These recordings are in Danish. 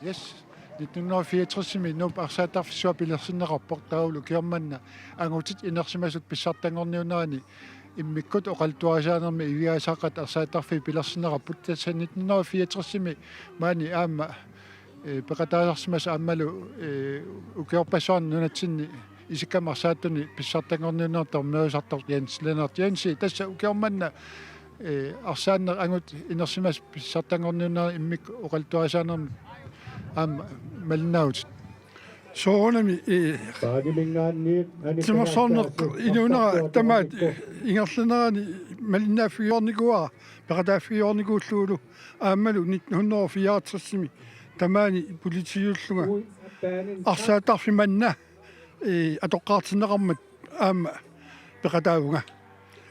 Yes. 1964 nup arsaattarfissua pilersinneqarpoq taulu kiormanna angutit inersimasut pissartangorniunaani immikkut oqaltuarisiaanermi iviasaaqat arsaattarfi pilersinneqarput tassa 1964 maani aamma peqataasarsimas aammalu ukiorpassuarni nunatsinni isikkam arsaattuni pissartangorniuner tormeusartor Jens Lennart Jensi tassa ukiormanna arsaanner angut inersimas pissartangorniunaani immik oqaltuarisiaanermi malnaut soonami timersorneq inuunera tamaat ingerlenerani malnaafiornikua peqataafiornikuulluulu aammalu 1964 tamaani politiiulluga arsaattarfimanna atoqqaartinneqarmat aamma peqataavuga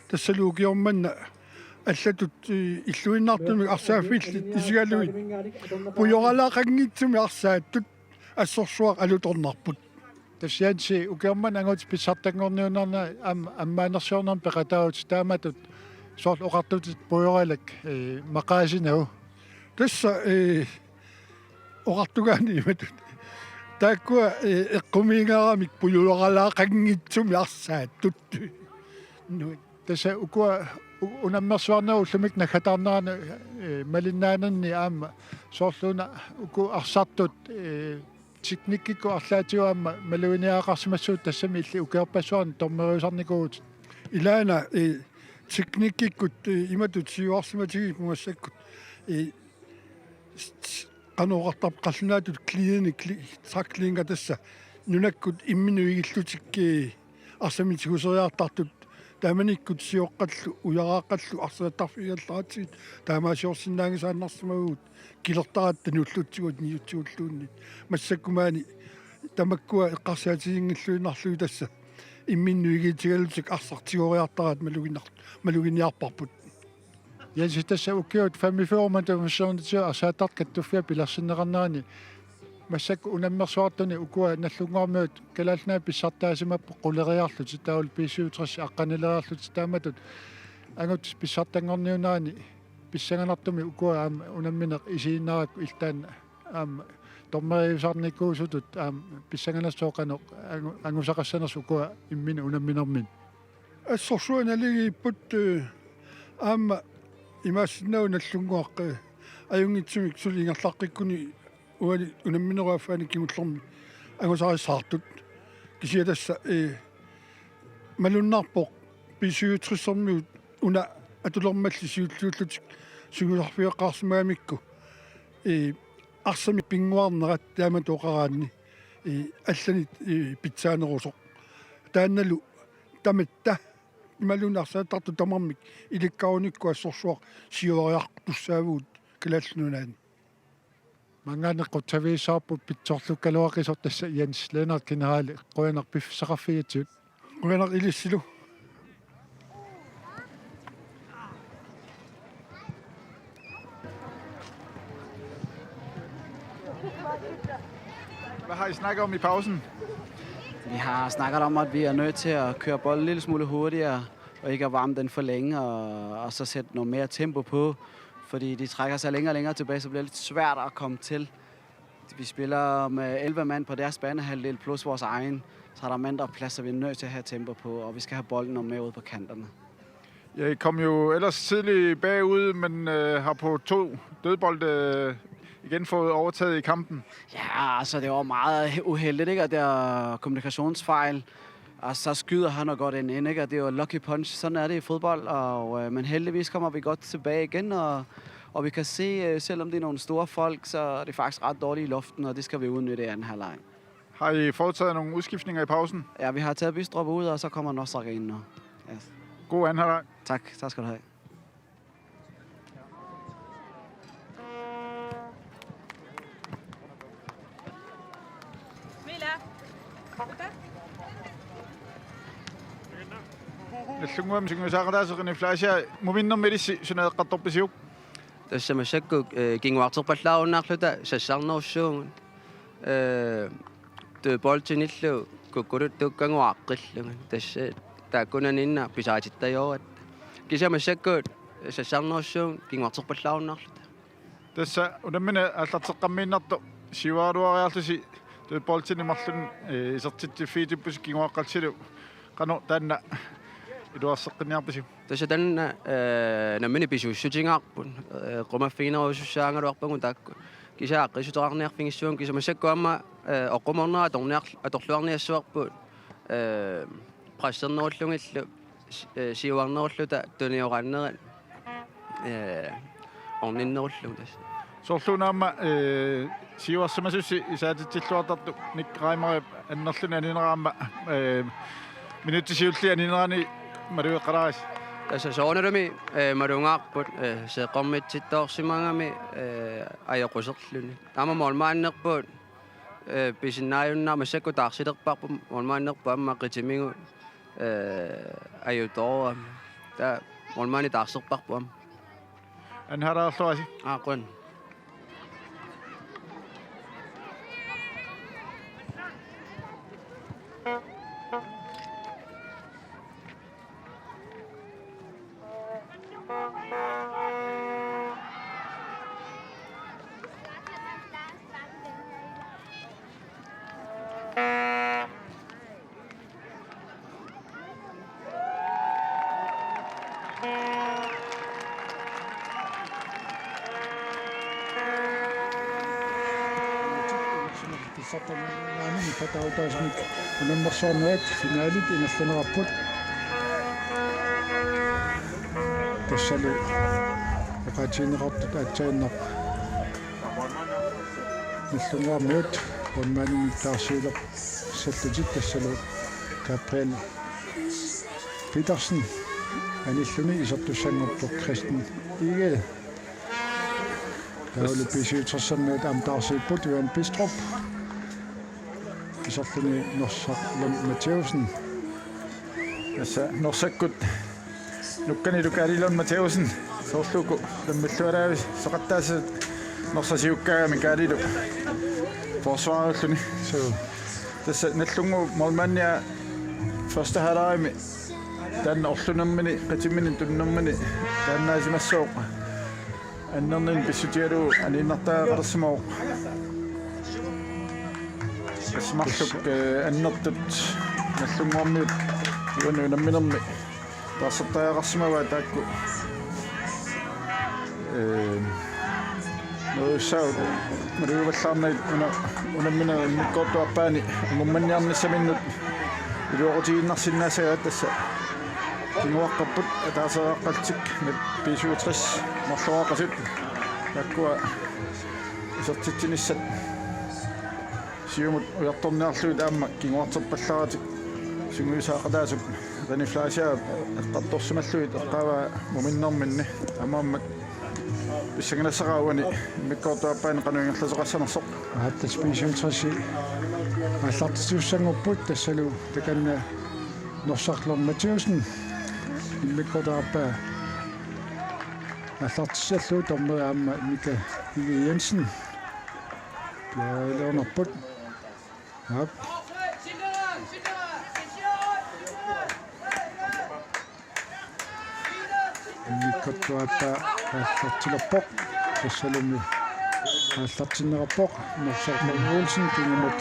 tassaluukiormanna аллатут иллуиннаартуми арсааффиилли исигалуи пуйоралаақангитсуми арсааттут ассорсуақ алуторнарпут тассианси укерман ангут писсартангорниунарна аммаанерсуорнерм пеқатаут тааматут соорл оқартутит пуйоралак мақаасинау тасса оқартугаани иматут тааккуа эққумиингарамик пуйоралаақангитсуми арсааттут тасса укуа унаммерсуарнеру лумик нахатаарнерана малиннаанерни аама соорлуна уку арсартут техниккику арлаатиуаама малуиниаақарсимассуут тассами илли укеерпассуарни тормериусарникуут илаана техниккиккут иматут сиуарсиматиги муассаккут каноортап қаллунаатут клиник тракклинга тасса нунаккут имминуигиллутикки арсамитигусериартартут тааманиккут сиоққаллу уярааққаллу арсааттарфигаллаатсигит таамаасиорсиннаангисааннарсимагуут килертаратта нуллутсигут ниутсигуллуунни массаккумаани тамаккуа эққарсаатигингиллуинарлуи тасса имминнуигитигалутик арсартигориартарат малугиниарпарпут Jens tassa ukiut famifeormatamissuornitio arsaatart kattuffia pilersinneqarnerani массак унаммерсуартуни укуа наллунгаармиут калаалнаа писсартаасимаппо quleriarlu титаул писсуутрас аққанилериарлу тааматут ангут писсартангорниунаани писсанганартуми укуа аама унамминеқ исииннарак илтаан аама тормериусарникуусутут аама писсанганассооқанеқ ангусақассанерс укуа иммина унамминермин ассорсуаналигиппут аама имаассиннау наллунгуаққи аюнгитсумик сулингерлаққиккуни уани унамминеруаффаани кигуллерми ангусариссаартут кисиатасса малуннарпоқ писиутрissермиут уна атулермалли сиуллууллутик сугуларфиэққарсимаамикку арсами пингуарнерат тааматоқараанни аллани питсаанерусоқ таанналу таматта малунарсаатарту тамармик иликкауникку ассорсуақ сиуариартуссаавуут калааллунунаани мангаанеққут тавиисаарпут питсорлуккалуақисор тасса Jens Lennart генерали қуянар пиффисақарфигитсут қуянар илиссилу Hvad har I snakket om i pausen? Vi har snakket om, at vi er nødt til at køre bolden en lille smule hurtigere, og ikke at varme den for længe, og så sætte noget mere tempo på. Fordi de trækker sig længere og længere tilbage, så bliver det lidt svært at komme til. Vi spiller med 11 mand på deres banehalvdel plus vores egen, så er der mindre plads, så vi er nødt til at have tempo på, og vi skal have bolden noget mere ude på kanterne. Ja, I kom jo ellers tidligt bagud, men har på 2 dødbolde igen fået overtaget i kampen. Ja, altså det var meget uheldigt, ikke? Og det er kommunikationsfejl. Og så skyder han og godt ind, ikke? Og det er jo lucky punch. Sådan er det i fodbold. Men heldigvis kommer vi godt tilbage igen. Og vi kan se, selvom det er nogle store folk, så er det faktisk ret dårligt i luften. Og det skal vi udnytte i anden halvleg. Har I foretaget nogle udskiftninger i pausen? Ja, vi har taget Bystrup ud, og så kommer Nostrak ind nu. Yes. God anden halvleg. Tak skal du have. наллунгуам сигнусаақалаасеқини флаашиа муминнэрмилисси сунеэққарторписиук тассамассаккук кингуартеқпаллааруннаарлута сассарнерусsuungun төөполтиниллу куккулут туккангуаққиллуган тасса тааккунанинна писаатиттаёрат кисамассаккуут сассарнерусsuun кингуартеқпаллааруннаарлута тасса унаммина аллартеққаммииннарту siuaruariarlusi tuipoltini marlun isertittifiitippus kinguaqqalsilu qanu taanna iluarseqqiniarpusi tassa tanna nammini pisuussutigaarpun qumaffigineruussussaangaluarpagu taakku kisaaqqisuteqarniarfingissuun kisamasakkuamma oqqumornera atorluarniassuarput prassernerullungillu siuarnerulluta tuniorannera orninnerullung tassa sorluunaamma siuarsimasussi isaatitsilluartartu nikkaraimari annerluni anineraamma minuuttisiulli aninerani malueqqaraas tassa soonalumi malungaarput seeqormitsittoorsimangami ajoquserluni taama molmaannerput pisinnaajunnaarma sakku taarsilerparpu molmaannerpu amma qitimigu ajutoruam ta molmaani taarserparpu am anharaarluasi aaqun Satanaani patautasmik unammersoornerat finaalit inallanerapput tassalu eqatiineqartut aatsaainnar nallungaarmiut onmaani taarsiileq sallutit tassalu Gabriel Petersen anilluni isertussanngortuq Kristen Igel taulu pisiutersannuut amtaarsiipput Johan Bistrup iserluni norsarlum Matheusen assa norsakkut nukkani lukalilon Matheusen soorluku lammulluaraavis soqattaasat norsasiukkaagami kaalilu forsvarulluni so tassa nallungu molmannia første halvøjme den orlunammini qatimmini tunnammini taannaasimassooq annernin pissutialu aninartaaqarsimooq qasmarluk annertut nallunguarmiut iunu namminermi taassertaaqarsimava taakku noussaut maruuvallaarnait unammina mikkoortuarpaani angummanniarnissaminnut iluoqutiginnarsinnaasagaat tassa kinguaqqapput ataaseraqqaltik pisuutris marluaqasut takkua isertitsinissat siumut ujartorniarluut aamma kinguarterpallaratik sunguisaaqataasuk raniflaasiaa eqqartorsimalluit eqqaava muminnerminni amaammak писсагнасараауани миккоортуаппаани кануингерласоқассанерсоқ ааттас писиутраси аллартисуссангорпут тассалу таканна норсарлор Матеусен миккоортуаппа аллартиссаллуу тормераама мика Иги Jensen яалернерпут ап миккоортуаппа аллартилерпоқ тассалуми аллартиннераппоқ норсарлор Olsen кингмут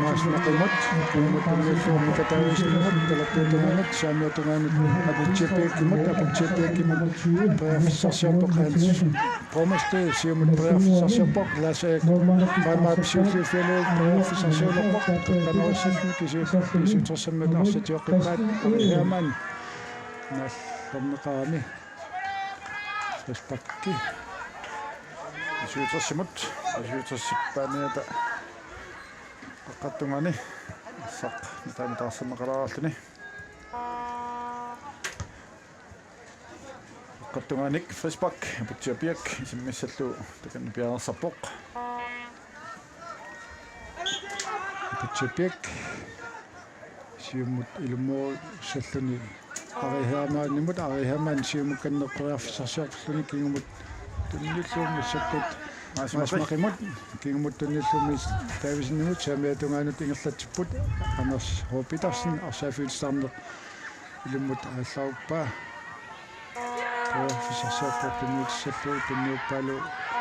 маасмақимут кингмут микатаависнимут талаппуутунганат саамиутунгаанут апутсипееккимут преаффисарсиарпоқаанс промасте сиумут преаффисарсиарпоқ ласаак маамаапсиуллуффиалуу преаффисарсиулерпоқ канаруссалми кисиутерсаммат арсатиоққиппаат ариамаан наллернеқарами респакки исуутэрсимут исуутэрсиппааниата аққаттунгани сақ тааматаарсанеқалаарлуни аққаттунганик фриспак путсиапиак исиммиссаллу таканна пиарсарпоқ путсиапиак сиумут илумоо саллуни арихаамаанимут арихаамаан сиумут каннеққуиарфисарсиарлуни кингумут тунниллуумми саккут маасмақимут кингумут тунниллуумми таависиннимут саамиатунгаанут ингерлатсиппут Anders H. Petersen арсаафиутсаарнеқ илуммут ааллааруппаа профессорсааппут тунниутсаллуу тунниуппаалу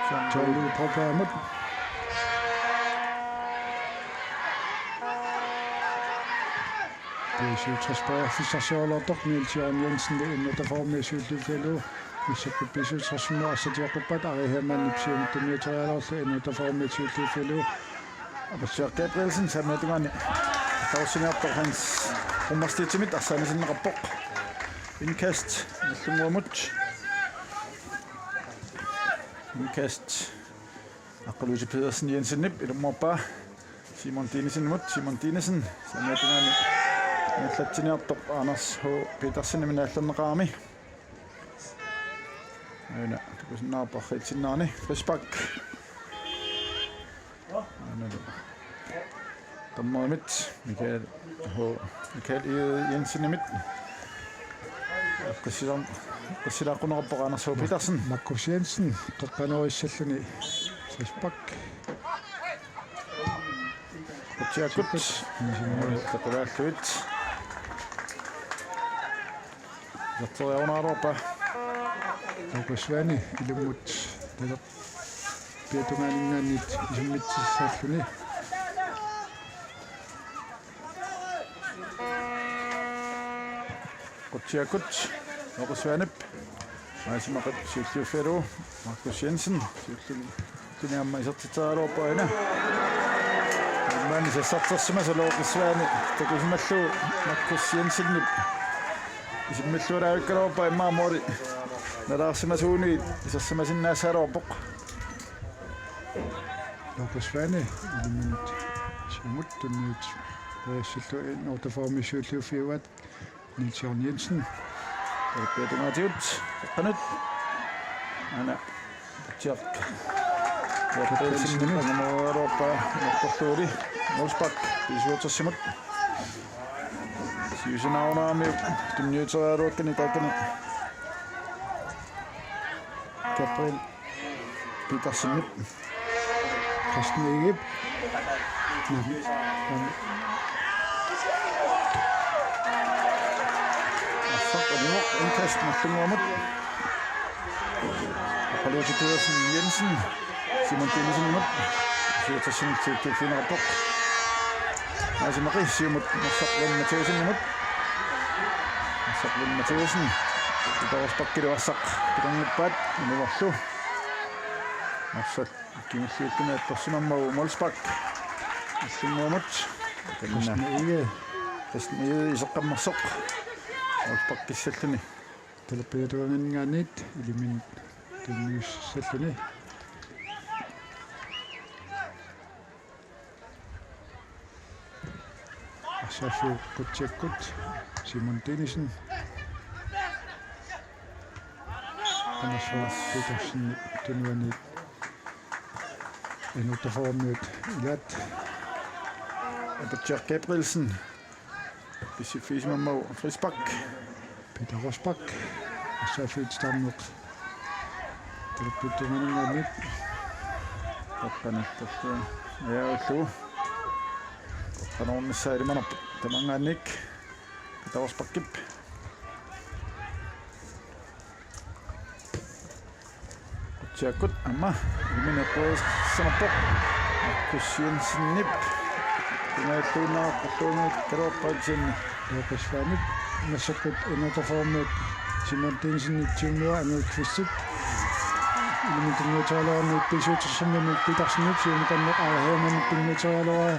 таалуу пропаамут Syltrasbøjer Fisarsiorlortok Niels Jørgen Jensen innertaformi Syltufelu Missakku Pisutrasmo Asatiakupat Ariheman Ipsium Tumiatorialorlu innertaformi Syltufelu Abassuar Gabrielsen Sametingani Tausinartor hans Rummastitimit Arsanisinnerappoq Indkast Nallunguamut Indkast Aqalusi Pedersen Jensen Nip Ilumorpa Simon Dinesen mut Simon Dinesen Sametingani Nallatiniartor Anders H Petersen minaallerneqaami Aina tukusinnaarparritsinnaani Frisbak Tammoimit Michael Jensen mit Qasilaaqunnerappoq Anders H Petersen Markus Jensen toqqanuissalluni Frisbak Kutjakut Taqulaalluit Zattoriaunaarupa Lukusvani ilumut tala pietunganingaanit isummitsissalluni Kutjakut Lukusvanip Maisimaq Syltufelu Markus Jensen Syltuniamma isertitaarupa ina Mani sessartersima Lukusvani takusimallu Markus Jensen Isimmalluaraavikkaluupa immaamori Nalaarsimasuuni isarsimasinnaasaaruarpoq Lukusvani ilumut simut tunniit Siltu innertaformi Syltufiuat Niels Jørgen Jensen Peetungaatiut qanut ana tjaq Petersen Europa Nortortuuri Molsbak Isuutersimut Siusinaunaami tunniuterialuukkani taakani Gabriel Petersen Christian Egeb Indkast Nallunguamut Aqalusi Pedersen Jensen Simon Dinesen mut Syltersen til Finnerappoq Maisimaqi siumut Marsaqlun Matheusen mut Marsaqlun Matheusen Taorspakkiliuarsaq Pitangippaat Inuvarlu Marsaq Kimilluuttuna Torsimammagu Molsbak Nallunguamut Christian Egeb Iseqqammarsoq Molsbakkissalluni Talappiatuangaanit ilimin tunniussalluni Asafu Kutjakkut Simon Dinesen Anders H Petersen tunnuanit innertaformiut ilat Abassuar Gabrielsen Pisifismammagu Frisbak Peter Rosbak Asafit Stamnuk Talappiatuangaanit Taqqanattartua Ajaullu Qanornissaalimanarpu tamangaannik Taorspakkip Kutjakut amma imineqquissanarpoq Markus Jensen nip Tunaalluunnaaqalluunit kaluarpaatsinni Lukusvanip Massakkut innertaformiut Simon Dinesen tiumua anuikfissut ilimintunniutorialorniit pisuutersimminik Petersenip siumakanneq Ariheman tunniutorialora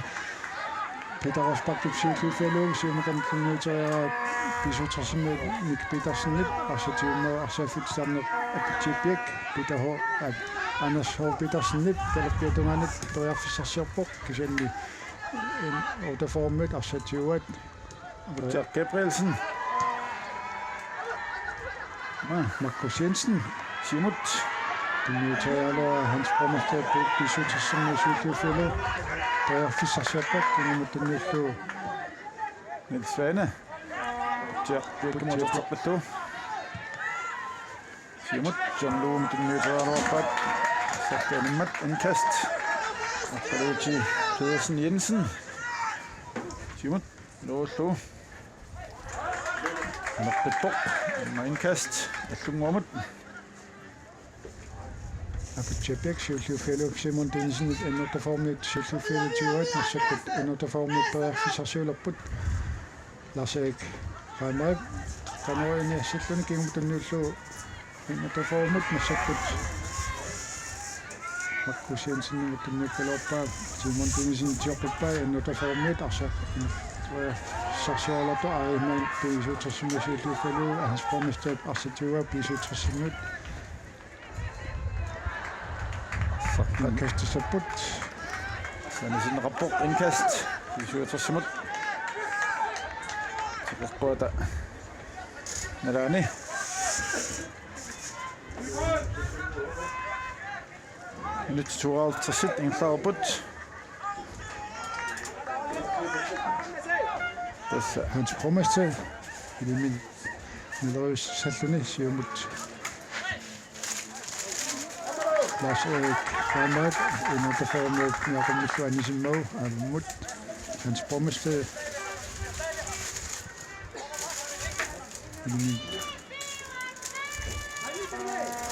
Peter Rosbak Syltufelu siumakantunniutorialora pisuutersimminik Petersenip arsatiumua arsafut stamneq apitipiak Peter H Anders H Petersenip talappiatungaanit toriarfissarsiorpoq kisanni innertaformiut arsatiuat Abassuar Gabrielsen Markus Jensen Simut tunniutorialora Hans Brommerstedt pisuutersimmi Syltufelu toriarfissarsiorpoq innertunniullu Niels Svane Abassuar Birkemotortorpattu Simut John Loom tunniutorialuarpaat Sarkaanimmat Indkast Aqalusi Pedersen Jensen Simut Loollu Norpippoq Indkast Allunguamut Apitipiak Syltufelu Simon Dinesen innertaformiut Syltufelu tiuat Massakkut innertaformiut toriarfissarsiulerput Lars-Erik Reimark kanoi silluni kingumutunniullu inataformut massakkut Markus Jensen mutunnikkalorpaa Simon Tinsin tioquppai inataformut arsa sarsiorlato ariman piisuutersimusiulluufalu hans formestep arsatiua piisuutersimut kastissapput Sanisen rapport indkast. Piisuutersimut. Tiqerquata nalani. Minut 52 inklaarput. Tässä Hans Formestep ilimin Melrøs salluni siumut Lars-Erik Reimark inataformut naqumullu anisimmagu aamut Hans Formestep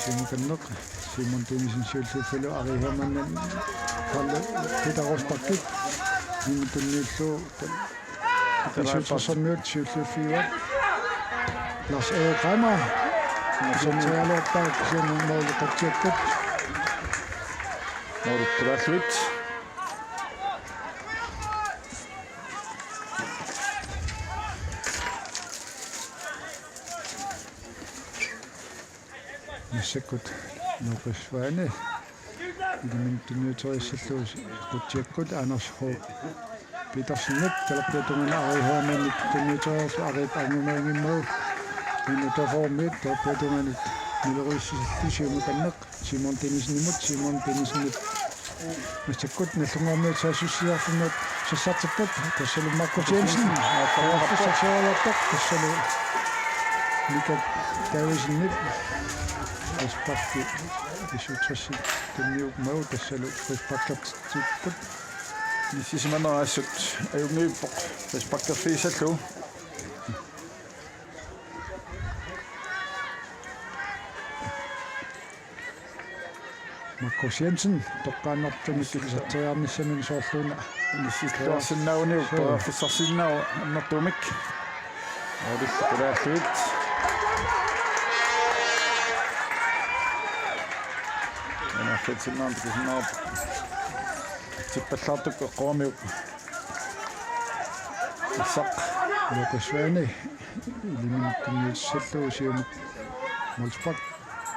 Simukanneq Simon Tinsin siulluuffalu arihammannan Kalle Peter Rosbach nimutunniullu piisuutersermiut siulluuffiuat Lars-Erik Reimark Sontajalorpaa siumummauleqatsiakkut Moruttuvalluit. Massakkut Nuqisvaani ilimin tunniuteriissalluus qutsiakkut Anders H. Petersennet talappiatungana arihaamannit tunniuteriarlu ariip angumaangimmagu inutaformit talappiatunganit Melrøs siumukanneq Simon Tinnisnimut Massakkut nallungaammiut saasussiarfumut sassartipput tassalu Markus Jensen sarsiorlattaq tassalu Mika Davidsnip Risparki isuutrassi tunniuqmagu tassalu risparkertipput Nisisimannerassut ajungiippoq risparkerfiisallu. Markus Jensen toqqaannartumik kisartiarnissamin soorluuna Nissilluarsinnauniuppa fissarsinnau annertumik. Olillaqulaalluit. Fetsinnaantikisinnaap tippallartukku qoamiuq issaq Nuqisvaani ilimin tunniussallu siumut Molsbak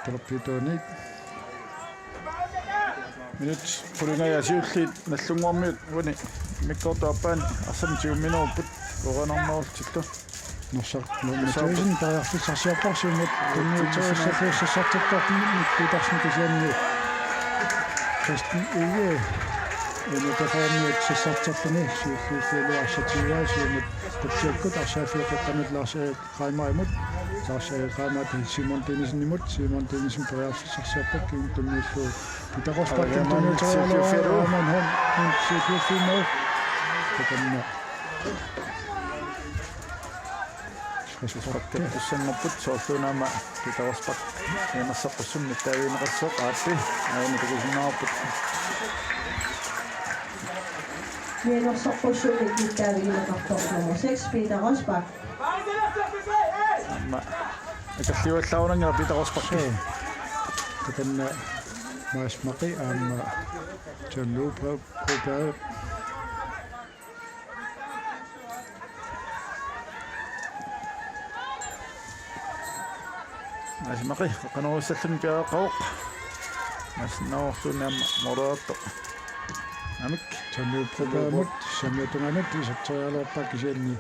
talappiituunit minut pulungajasiulliit nallunguarmiut uni mikkortuappaani arsamtiumminuupput qoranarnaultillu norsaq nuumatuisin tariarfissarsiarpar siumut tunniuteriissallu sassartippaqni piitarsnikisianni Kristen Uge inataformut sassartarluni siulluuffialu arsatiuaa siumut qutsiakkut arsaafiaqaqqanut Lars-Erik Reimark Lars-Erik Reimark Simon Tinsin pariarfissarsiarpak kiuntunniullu Peter Rosbach tunniuterialuaa man hon siulluuffiimau takanna Risparkertussannerput soorluunaama Peter Rosbach inassaqussunni taaviineqassoq aappi aanitukisinnаарput Vienorsaqussunni taaviineqartoq nummer 6 Peter Rosbach. Akalliuallaunanga Peter Rosbach takanna maasmaqi aamma John Proberg Asmaqi qanuussallun piaqauq masnaortuunam moraatto amik John Proberg samyatunganut isartialorpak kisianni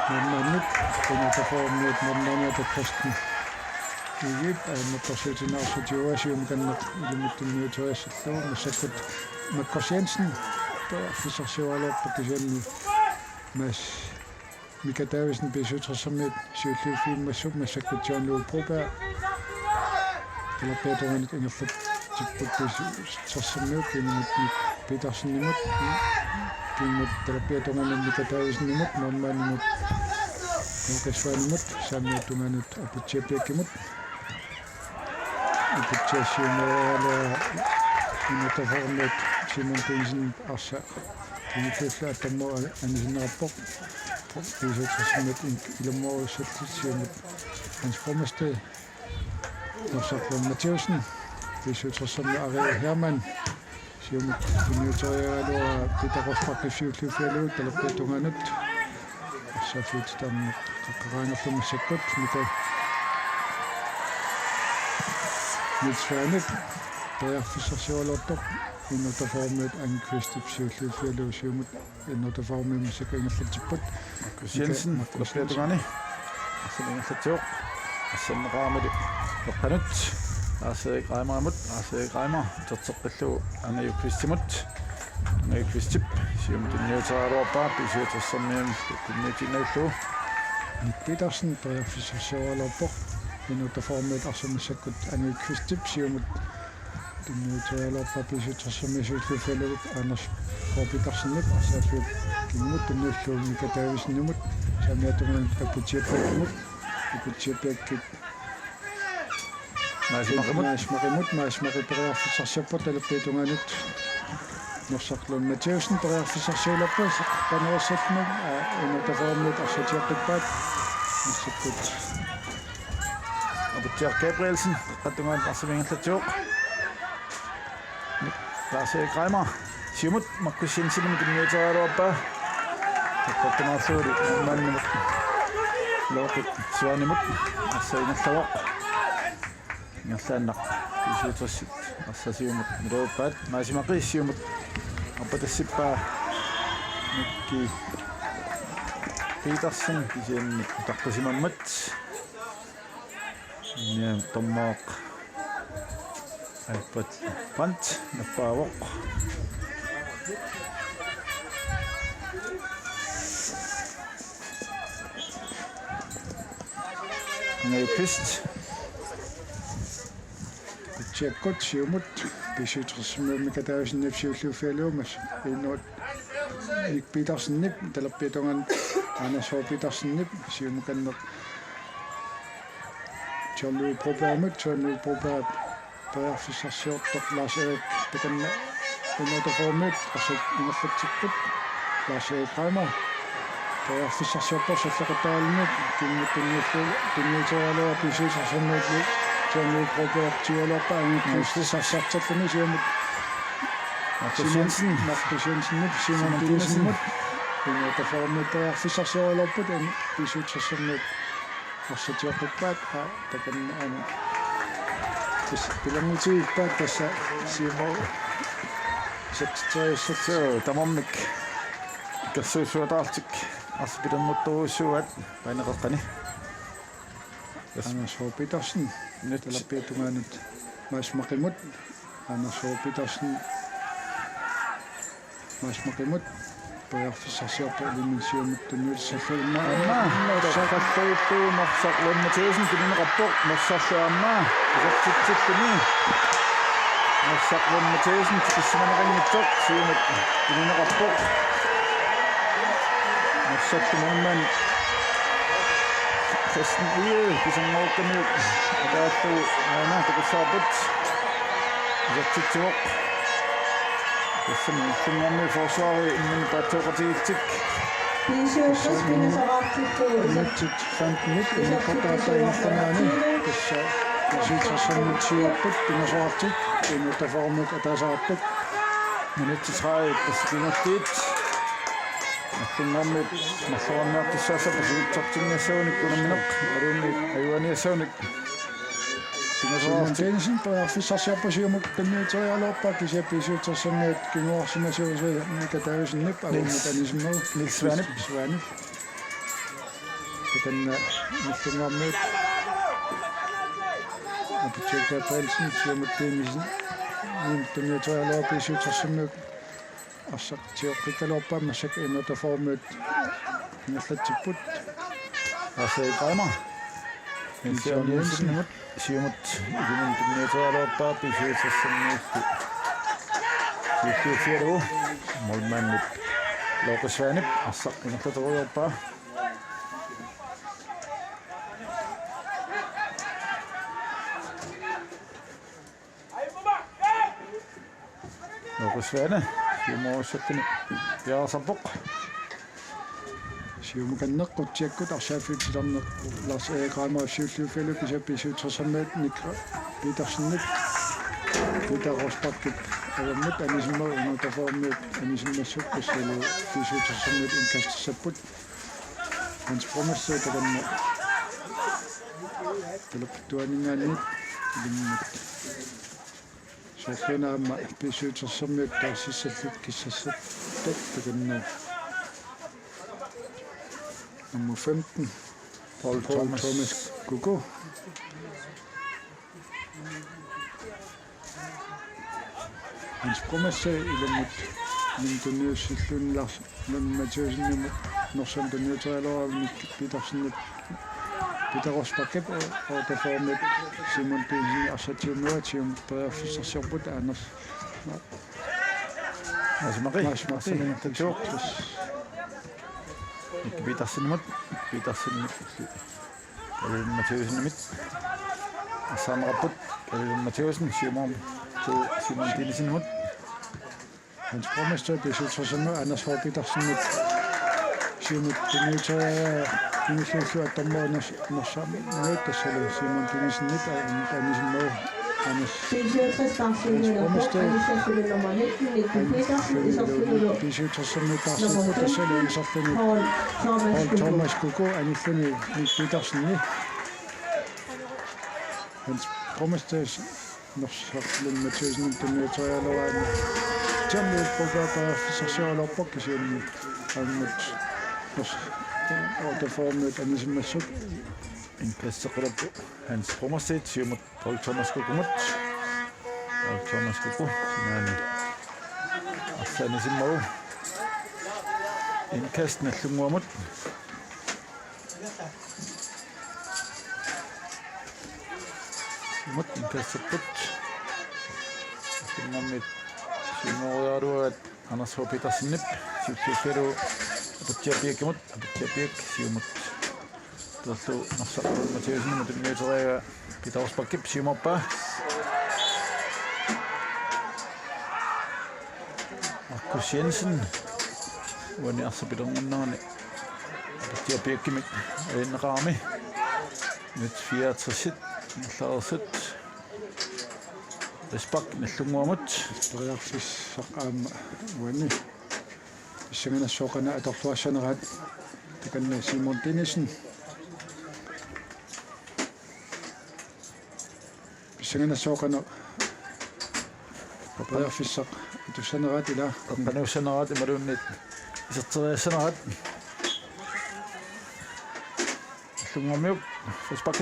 Nannannut inataformut nannaniata Kristen Igip aammattorsiutinaarsutiuasium kanneq ilimuttunniuteriassallu massakkut Markus Jensen fissarsiualorpak kisianni mas Mika Davidsen piisuutersermiut siulluuffiimmassuk massakkut John Proberg talappiatunganit ingerlut tipput piisuutersermiut kiimut Petersennimut kiimut talappiatunganit Mika Davidsenimut mammaanimut Nuqisvaanimut saammiutunganut aputsiapiakkimut aputsiassiumeeralua inataformut Simon Tinsin arsa Tinifilla tammo anisinnerappoq Piisutsassinnut ilummorussallutissiumut Hans Frommersted Norsaqlun Mathiusen piisutsersammi Ari Hermann siumut uniutoriaalua Pitarospaqqissiullufialuut talappitunganut safut tamma qaqqaraangerlumassakkut mika Nitsvaanut tajarfissarsiualortoq innertaformiut angkvistipsiullufialuu siumut innertaformiumassakka ingerlatipput Jensen, talappiatungani assalingerlatiuq assanneqaramali eqqanut aaserik raimaramut aaserik raimar terteqqillu anayukvistimut anayukvistip siumut inniutaraaluarpaa pisuutersermiam kunnitinnaullu Petersen tajarfissarsiualorpoq innertaformiut arsumissakkut anayukvistip siumut tunniutoriaalorpaa pisuutersermiisuullufialuut Anders Petersenip assaaffiut kimmut tunniulluumika taavisnumut samiatungan kaputiappakkimut kaputiappakkik maasmaqiperiarfissarsiappa talappiitunganut Norsaqlun Mathiusen periarfissarsiulappas qanerissallmuk innertaformiut arsatiaqqippaat missakkut Abutiaq Gabrielsen qattungaan arsamingerlatiuq Lars-Erik Reimer siumut Markus Jensen tunniutoriaaluarpaa qattamaarluuli mannimut looqit suanimut arsaingerlawaq ingerlaannaq pisuutersit arsasiumut miluuppaat maasimaqi siumut appatassippaa mikki Petersen kisianni tarpasimammat niam tommoq айпат пант напаавоқ Pist Tjekkot siumut pisuutersermiumika taavisinniipsiulluufialuumas innuut Nik Petersennip talappiatungan Anders Petersennip siumukanneq John Broberg periarfissarsiortoq Lars-Erik takanna innertaformiut arsat ingerlatsipput Lars-Erik Reimer periarfissarsiortor sallaqataalunut tunniutoriaalua pisuutersermiut John Broberg tiualorpaa angikristisarsartalluni siumut Markus Jensen Simon Dinesen innertaformiut periarfissarsiorlorput pisuutersermiut arsatiaqqippaat takanna ana Pilamutiikpaat tässä siimo so tamammik kassuusuataartik arsipilermuttoruussuat paineqeqqani Anders Petersen talappiatungaanut maasmaqimut Anders Petersen maasmaqimut periarfissarsiorpa liminsiumut tunnuussallulmaa Norsaqalluuppu Norsaqlun Mathiusen kinineqarpoq Norsarluammaa isartitsilluni Norsaqlun Mathiusen tikissimaneqannitsoq siumut kinineqarpoq Norsarlumaamman Kristen Uge kisangorqamiuk ataallu aana takissaarput isartitsuoq Kassammi forsvaret inden taattoqatiittik Nutsit 15 innerqartaatainnertanaani tassa pisuutersermiutsiuarput pingasoartik innertaformut atasaarput minuttitraaik taskingerliit Nallungammit malluarniartissaasa pasuutsortinniassuunik kunammineq aluunnik ayuaniassuunik Simon Jensen periarfissarsiorpa siumut tunniutoriaalorpaa kisiapisuutersermiut kinguarsimasuusua mika taavisennip alummekanismuu Niels Svanip takanna nallungaammiut Abutiaq Gabrielsen siumut tiimisen tunniutoriaalorpaa pisuutersermiut arsaqtiоққикалуарпаа массак иннерtaformiut инерлатсиппут Lars-Erik Reimer Jensen siumut igunun tunniutoriaaluarpaa pisuutersermiut Siufialu molmannip looqisvaanip arsaq ingerlateruyorpaa looqisvaana siumuussakuni piarasarpoq Siumukanneqqutiakkut arsaaffiitilarneq Lars Eekraamaafsiulluufaluk isappissuutersammaat nikra piitarsinnik Peter Rosbakkit avammat anisimma unuutaformiut anisimmassuk kassalu pissuutersammaat inkastasapput hans promassuut takanna talaptuaningaanniit ilimmat Soffenaamma pissuutersammaat taassissalluk kissassat takanna Nummer 15, Paul Thomas Gugo. Hans promasse ilamut nimtunuussillunilars Mathieusen norsam tunuuterialoravnik Petersen Peter-Rosbakkip og taformit Simon Pilsen arsatiumuatium perfissersiorput Anders Marie Petersen Mathieusen Samraput Mathieusen Simon Pilsen Hans promasse pissuutersamma Anders H. Petersen Simon Pilsen attammoornas norsam nuutassalu Simon Pilsen anisimmo Anders Pissuutersamma nummer 19, Mikkel Petersen, isopfyldu pissuutersamma taarsuuttasalu isarfuni Paul Thomas Gugo anifuni Mikk Petersen Hans promasse norsarlun Mathieusen tunuuterialoraani Jammu Bogata Sasialorpok kisianni ammat nos ortaformut anisimmassuk inkasseqalappu Hans promassit siumut Paul Thomas Gugo sinaani assanisimmaru inkast nallunguamut mut inkassepput kinnammit Simoriaruat Anders H. Petersen Silfero Aputiapiak siumut Tallu narsaqquun Mathieusen mutunniuteriga Peter Rosbakkip siumorpa Markus Jensen uani arsapilerngannerani Aputiapiakkimik alinneqarmi nyt 64 nallarsit Respekt nallunguamut Periarfissaqaamma uani issanganassooqana atorluassanarat takanna Simon Tinnesen issanganassooqana periarfissaq atussanarat ila qanuussanarat imaluunnit iserteriassanarat nallunguamiuk Respekt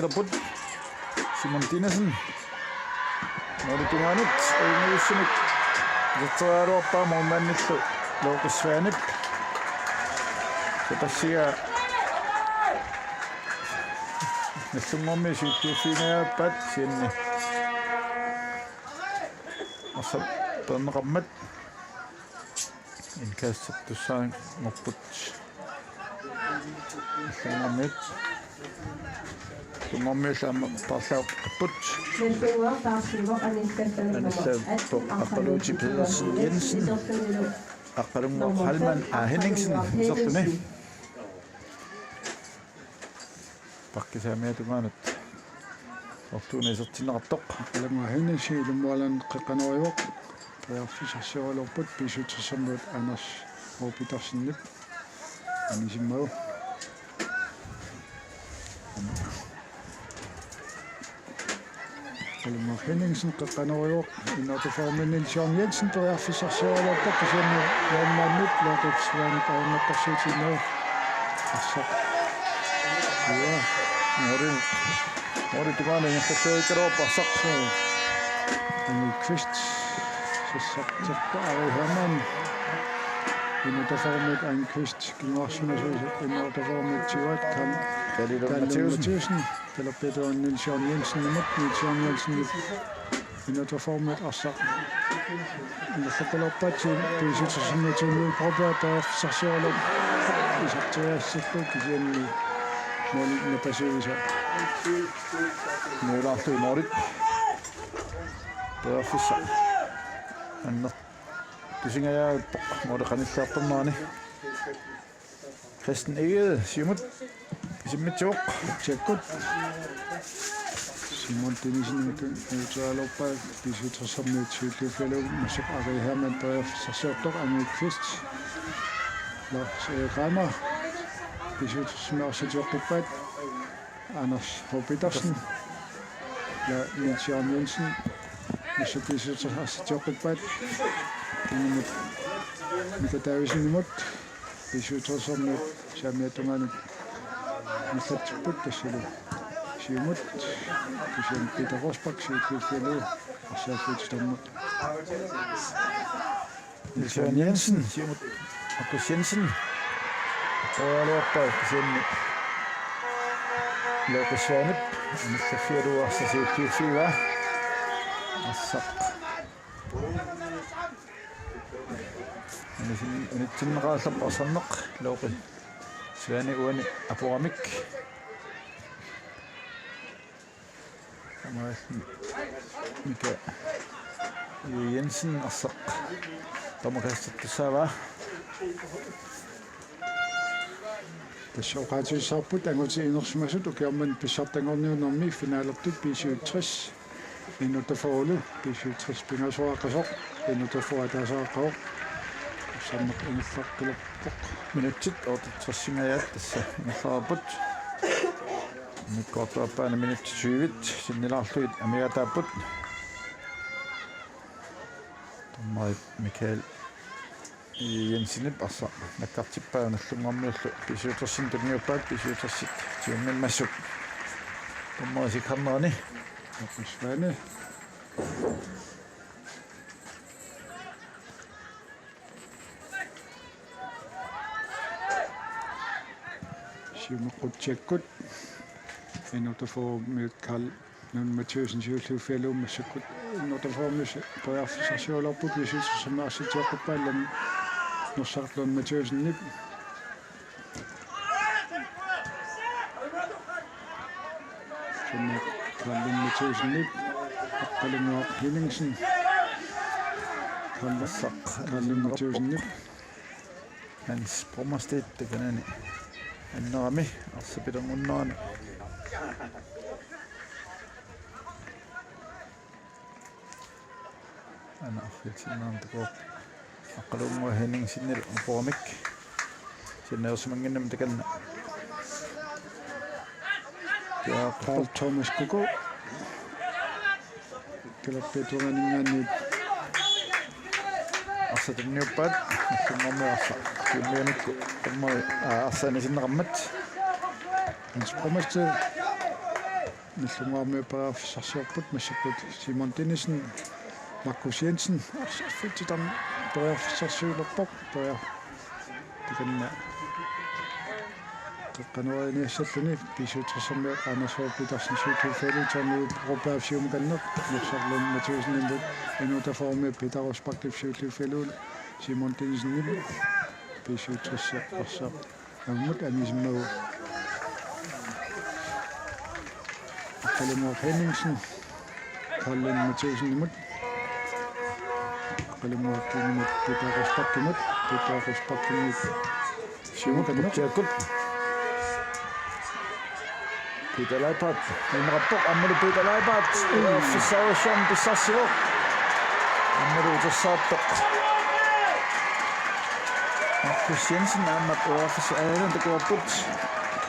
Simon Tinnesen Noritungaanut ayuussunik iserterialuarpaa muummaannillu Looqissuanip tapassiga nallunguammi suuttuufiinaappaat sianni assap perneqarmat inkaassattussaan morput nallunguammiut tungommiullaama parlauqqapput Appaloochi Pedersen Jensen Appalungor Halman Henningsen sortuni pakkisaamiatumaanut ortuunisertinneqartoq Alama Henningsen ilumualan qiqqanuariuq periarfissarsioralorput pissuutersammaat Anders H. Petersen anisimmagu Alama Henningsen qiqqanuariuq innertaforminil Sean Jensen periarfissarsioralorput kisianni yaannaannut Looqissuanip aunnaqqarsuutinnau assaq Mori tumaani ngassaseikaroopparsaq Emil Kvist sassaqterpa Ari Hermann innertaformit Ein Kvist kingaarsunasuusut innertaformit Tivat Kallum Mathieusen Peter Sean Jensen Nils Sean Jensen innertaformit assaq innertakalorpaati pissuutersammaatunnuu propertaaffissarsioralor isarteriassallu kisianni Moni napasuisa Muulaarlui Morit Perfissa Anna Tusingajaappoq Mori qanillaartornaani Christen Egede, Simut, Simitsuk. Tjekkut. Simon Denisen neutraloppa pisuttersammiut suullufalum masuk arihaman paafsarsiortoq amiuk Kvist. Lars Reimer pisuttersmarsitioqqippaat Anders H. Petersen. Ja, Niels Jørgen Jensen masuk pisuttersarsiortoqippaat inimut Mika Davisen imut pisuttersammiut saamiatunganut нисатсиппут тассалу сиумут кисиан Peter Rosbach сиуллуффалу арсааффит таммут Niels Jørgen Jensen, Simut, Markus Jensen. Toalorpa, kisian Lukas Svanip, Nisafiru arsasiulluuffiva. Assaq. Anitsinneqaallap arsanneq Lukas Svani uani apuramik. Mika Jensen assaq tamakaassattussaava тассоқаатиссаарпут ангути инерсимасут укиарман писсартангорниунэрми финаалертут 60 минутафорулу 60 пингасуааққасоқ минутафуатаасааққаоқ саммақ ингерлаққилаппоқ minutsit ootitsassimajaat tassa innerlaarput mikkortuappaana minutti 20 sinnilaarluit amigataapput tammai Mikael Jensenip assa nakkartippaanallungormiullu pisuutersin tuniuppaat pisuutersit tiumimmassuk tammaasikarnerani Svane Siumuqqutsiakkut inutaformiut Karl Lund Mathieusen siulluuffialum massakkut inutaformis paarfisarsiularput visitsersamaarsitioqqippaallami norsarlun Mathieusen-nip Karl Lund Mathieusen-nip Aqqalunguaq Henningsen Karl Lund Mathieusen-nip Hans Brommerstedt takanani annerami arsapilerngunnerani ana arfitsinnaartuq aqqalungua Henningsinnil apuramik sinneersumanginnam takanna ja Paul Thomas Kuko kalappeturaninggaanniut arsatunniuppaat summermiarsa kiimmianikku tammari arsaanisinneqammat Hans Brommerstedt nallunguarmi paarfisarsiorput massakkut Simon Denisen Markus Jensen arsaaffitam paarfisarsiulerpoq paar takanna qanuariiniassalluni pisuttersammiut Anders H. Petersen suutuuffalu taanu propaafsiumukanneq norsarlun Mathieusen-nimut inutaformi Peter Rosbach suutuuffalu Simon Denisen pisuttersa arsa ammut amisimmagu Aqqalunguaq Henningsen Karl Lund Mathieusen-nimut aqqalunguaq Peter Rosbach-nimut Peter Rosbach-nimut siumukanneq Peter Leipart imrappoq ammulu Peter Leipart fissaussam pissassivoq ammulu utersaartoq Markus Jensen ammat uafisaalan takuapput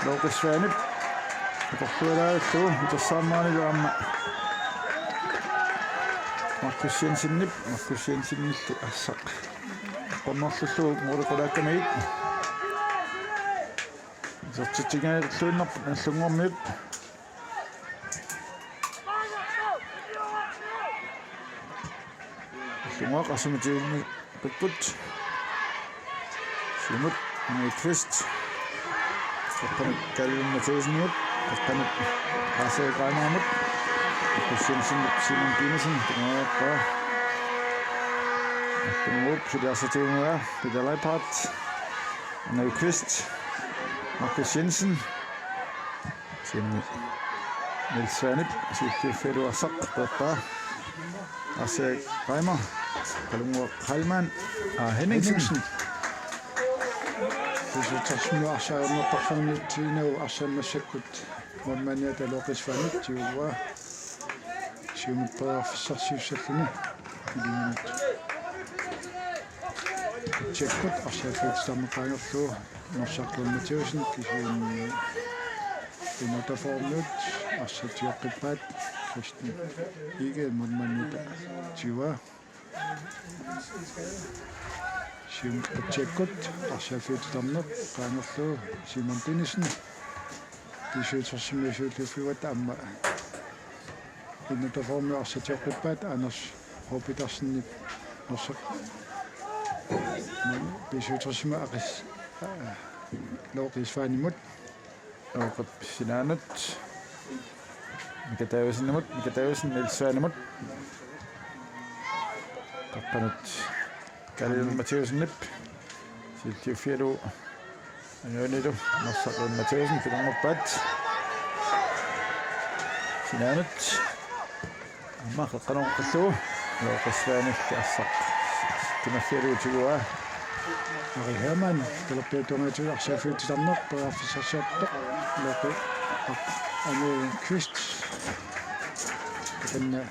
Lukas Svanip takorlualaallu utersaarmaanilu amma Markus Jensen-nip Markus Jensen-nillu assaq qonnerlullu muuluqulaakkamagit Sortitigaallunnerput allungormiut allunguaq asumutiunni pipput simut Kvist taqqanut Karl Mathieusen-nimut taqqanut Aseeqaanaamut Kussinsinnup Simon Dinesen tungaaqqa allunguup suliarsatiunguа Peter Leipart Kvist Markus Jensen Simon Niels Svanip siulluuffalu assaq paappa Aseeqaimer qalunguaq Heilmann Henningsen писутарсиму арсаарнертарфарниутсиинау арсаамассаккут мамманиата лоқисфанит тиуа сиумппаарфиссарсиуссаллуни илиминут чеккут арсааффиутстаммақаангерлуу норсарлуунматиусин кисуунни инотаформут арсатиоққиппаат кристи иге мамманиата тиуа Сим чеккут арсааффиутстаммеқ qaangерлуу Симон Денисен писутарсимиусууллуффигат амма инотаформу арсатиоққиппаат анерс хопитарсинник норсақ писутарсима ақис лоқисфаанимут Oqat sinaanut mikataavisinnemut nilsaanemut qaqqanut kalilmatiusinnip siltiuffialu anguunilu narsaqilmatiusin pilernerpaat sinaanut amma qaqqanerqalluu loqisfaanilli arsaq timaffialuutigua Ari Hermann, Pelopetonatu arsaaffiutitarneq peraffissarsiartoq loqi anu Kvist kanna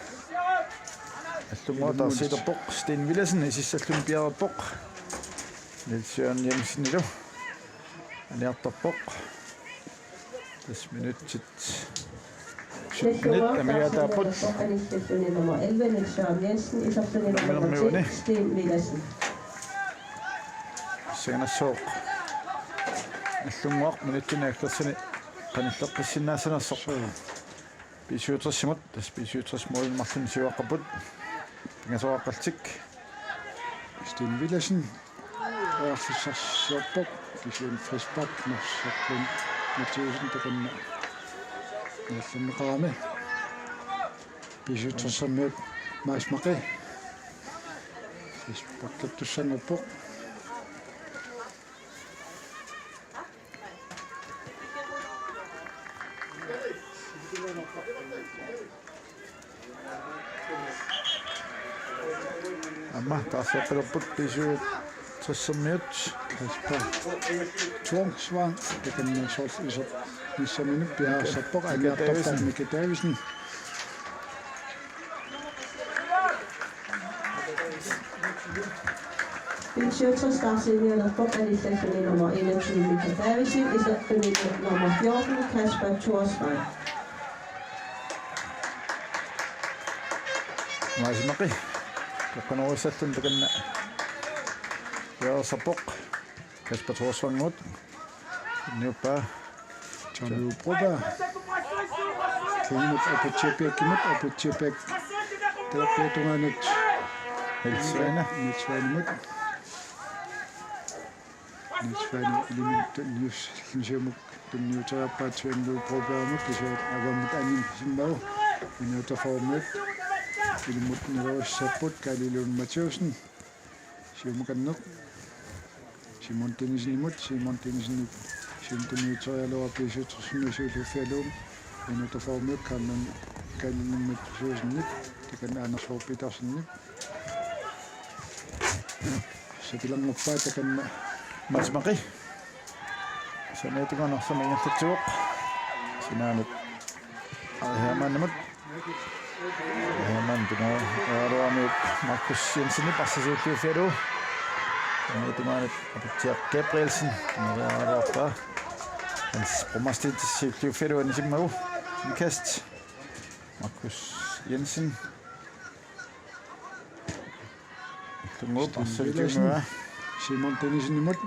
allunguatarsilerpoq Sten Villadsen isissallun piarerpoq Nilsjørn Jensen aniartarpoq 10 minuttit 7 minut amiataaput Anissalluni nummer 11, Niels Jørgen Jensen, isopsuni nummer 10, Sten Villadsen. Senassoq allunguaq minuttunaakkersani qanilleqqissinnaassanersoq pisuutersimut pisuutersmuilmarlun siuaqqaput pingasoaqqaltik Sten Villadsen peraffissarsiarpoq kisuun frisbak norsaqlun Mathiusen takanna nallammeqarami pisuutersammiut maasmaqi frisbaklattussannerpoq amma taarsiaqqilerput pisuut tassammiut Kasper Tvangsvang takanna sols isop nissaminu piaarsarpoq aniartartar Mika Davisen Pisuuter startseniorerpoq anissalluni nummer 21, Mika Davisen, isopsuni nummer 14, Kasper Thorsvang. maasmaqi qaqqaneruissallun takanna yaarsapoq Kasper Thorsvangut niuppa Tanu Broba Klinut aputjepek Pelopetonganut hilsaana Nitsvaanimut limit newsmuk tunniuterappaatsuannu Brobaamut kisuut agamut anin simmau inutaformut ilimut niruissapput Kalilun Mathiusen siumukanneq Simon Denisen Simtunniuterialua pisuutersimusuuluffialuum inutaformut Kalilun Mathiusennip takan anersorpitarsinnip sakilannguppaat takanna maasmaqi saneetigonersamingertatsuuq sinaanut Hermannemut Herman pinaaruamiut Markus Jensenip arsasiulluuffialu saneetigoanut aputiaq Gabrielsen pinaaruarpa hans promastiitsiulluuffialu anisimmagu inkast Markus Jensen tungup arsaliutungaa Simon Denisen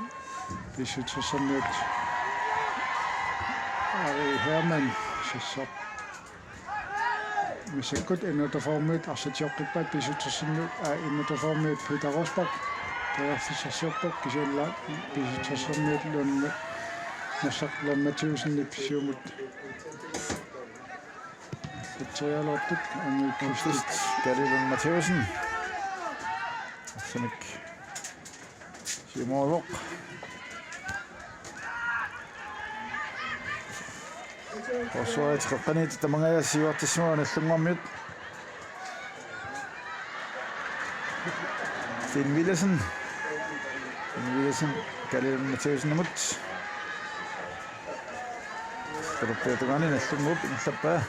pisuutersammiut Ari Hermann sassaq misakkut inutaformut arsatioqqippaat pisuutersammiut inutaformut Peter Rosbach peraffissarsiarpoq kisuulla pisuutersammiut luanna nassaqlun Mathiusennip siumut Trialortut Kvist Kalilun Mathiusen arsanik siumualuq Osuat qaqqaniit tamangaya siuartissimuan allunguammiut Sten Villadsen Kalilun Matthäusen imut. Teruppiatungani nallunguup innerlappaa.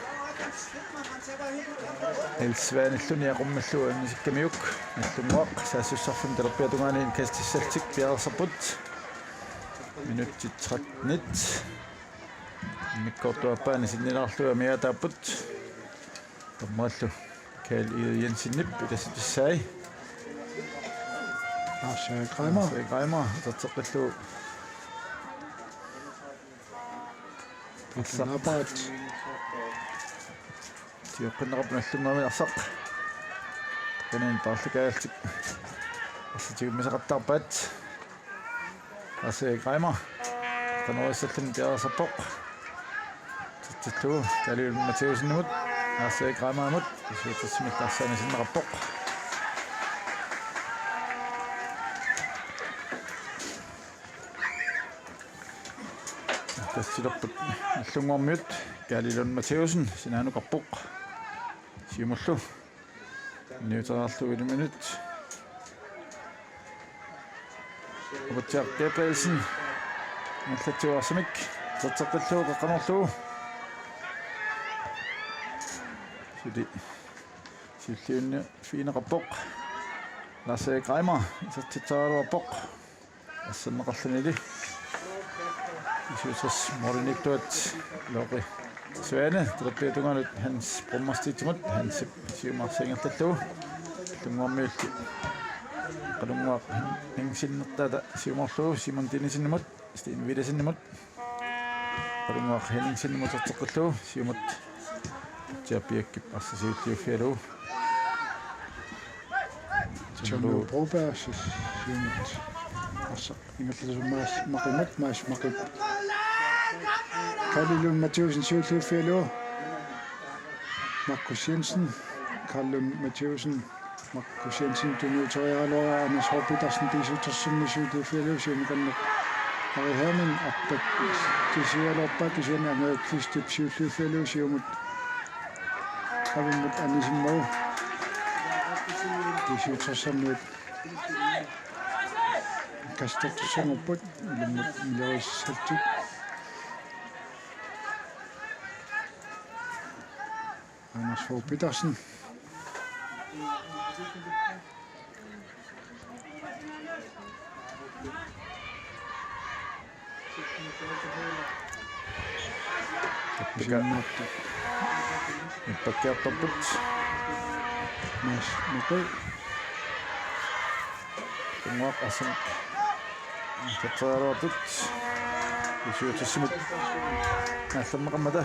Elsvaanilluni aqummallu annisikamiuk nallunguaq saassussarfum teruppiatungani kastissaltik piarsarput. Minutti 39. Mikkortuappaani sinnilarlua miataaput. Tommallu Kjell Jensen-Nip itassai. Lars Kreimer. Kreimer tatseqillu Pitsanappaat. tiuqqinnerap nallungaami arsaq. Kanin taallukaaltik. Assatiummisaqattarpaat. Lars Kreimer. Kanuissallun piarsarpoq. Tatsillu Kalilun Matthäusen-nimut. Lars Kreimer imut. Isuutassimillarsaani sinnerappoq. Tassilerput nallunguarmiut Kalilun Matthäusen sinaanuqarpoq. Siumullu. Niuterarlu 1 minut. Robert Gabrielsen. Nallatuarsamik. Tatseqillu qaqqanerlu. Sili. Silliunni fiineqarpoq. Lars Kreimer isartitsaaruarpoq. Assanneqarlunili. Isuutras Moriniqtuat Lori Svane teruppiatunganut Hans Brommerstitimut Hans siumarsingerlallu tunguarmiulli qalunguaq hingsinnertaata siumarlu Simon Tinnisinimut Steen Vidasinimut qalunguaq Henningsinimut arteqqillu siumut tiapiakkip arssasiulliuffialu Tjomlu Broberg siumut arsa ingerlasummaas maqimut maas maqip Kalilun Matthäusen siulliuffialu Markus Jensen Kalilun Matthäusen Markus Jensen tunuuterialuara Anders H. Petersen piisuutersimmi siulliuffialu siumukanneq Harry Hermann appat tisialorpat tisianaanga Kristip siulliuffialu siumut qavimmut anisimmau tisiutersammiut kastartussangerput ilummat milarissaltik Anders H. Petersen Ipakkiartorput Mads Mokø tunguaq assan tatsaruarput isuutassimut naallammeqammata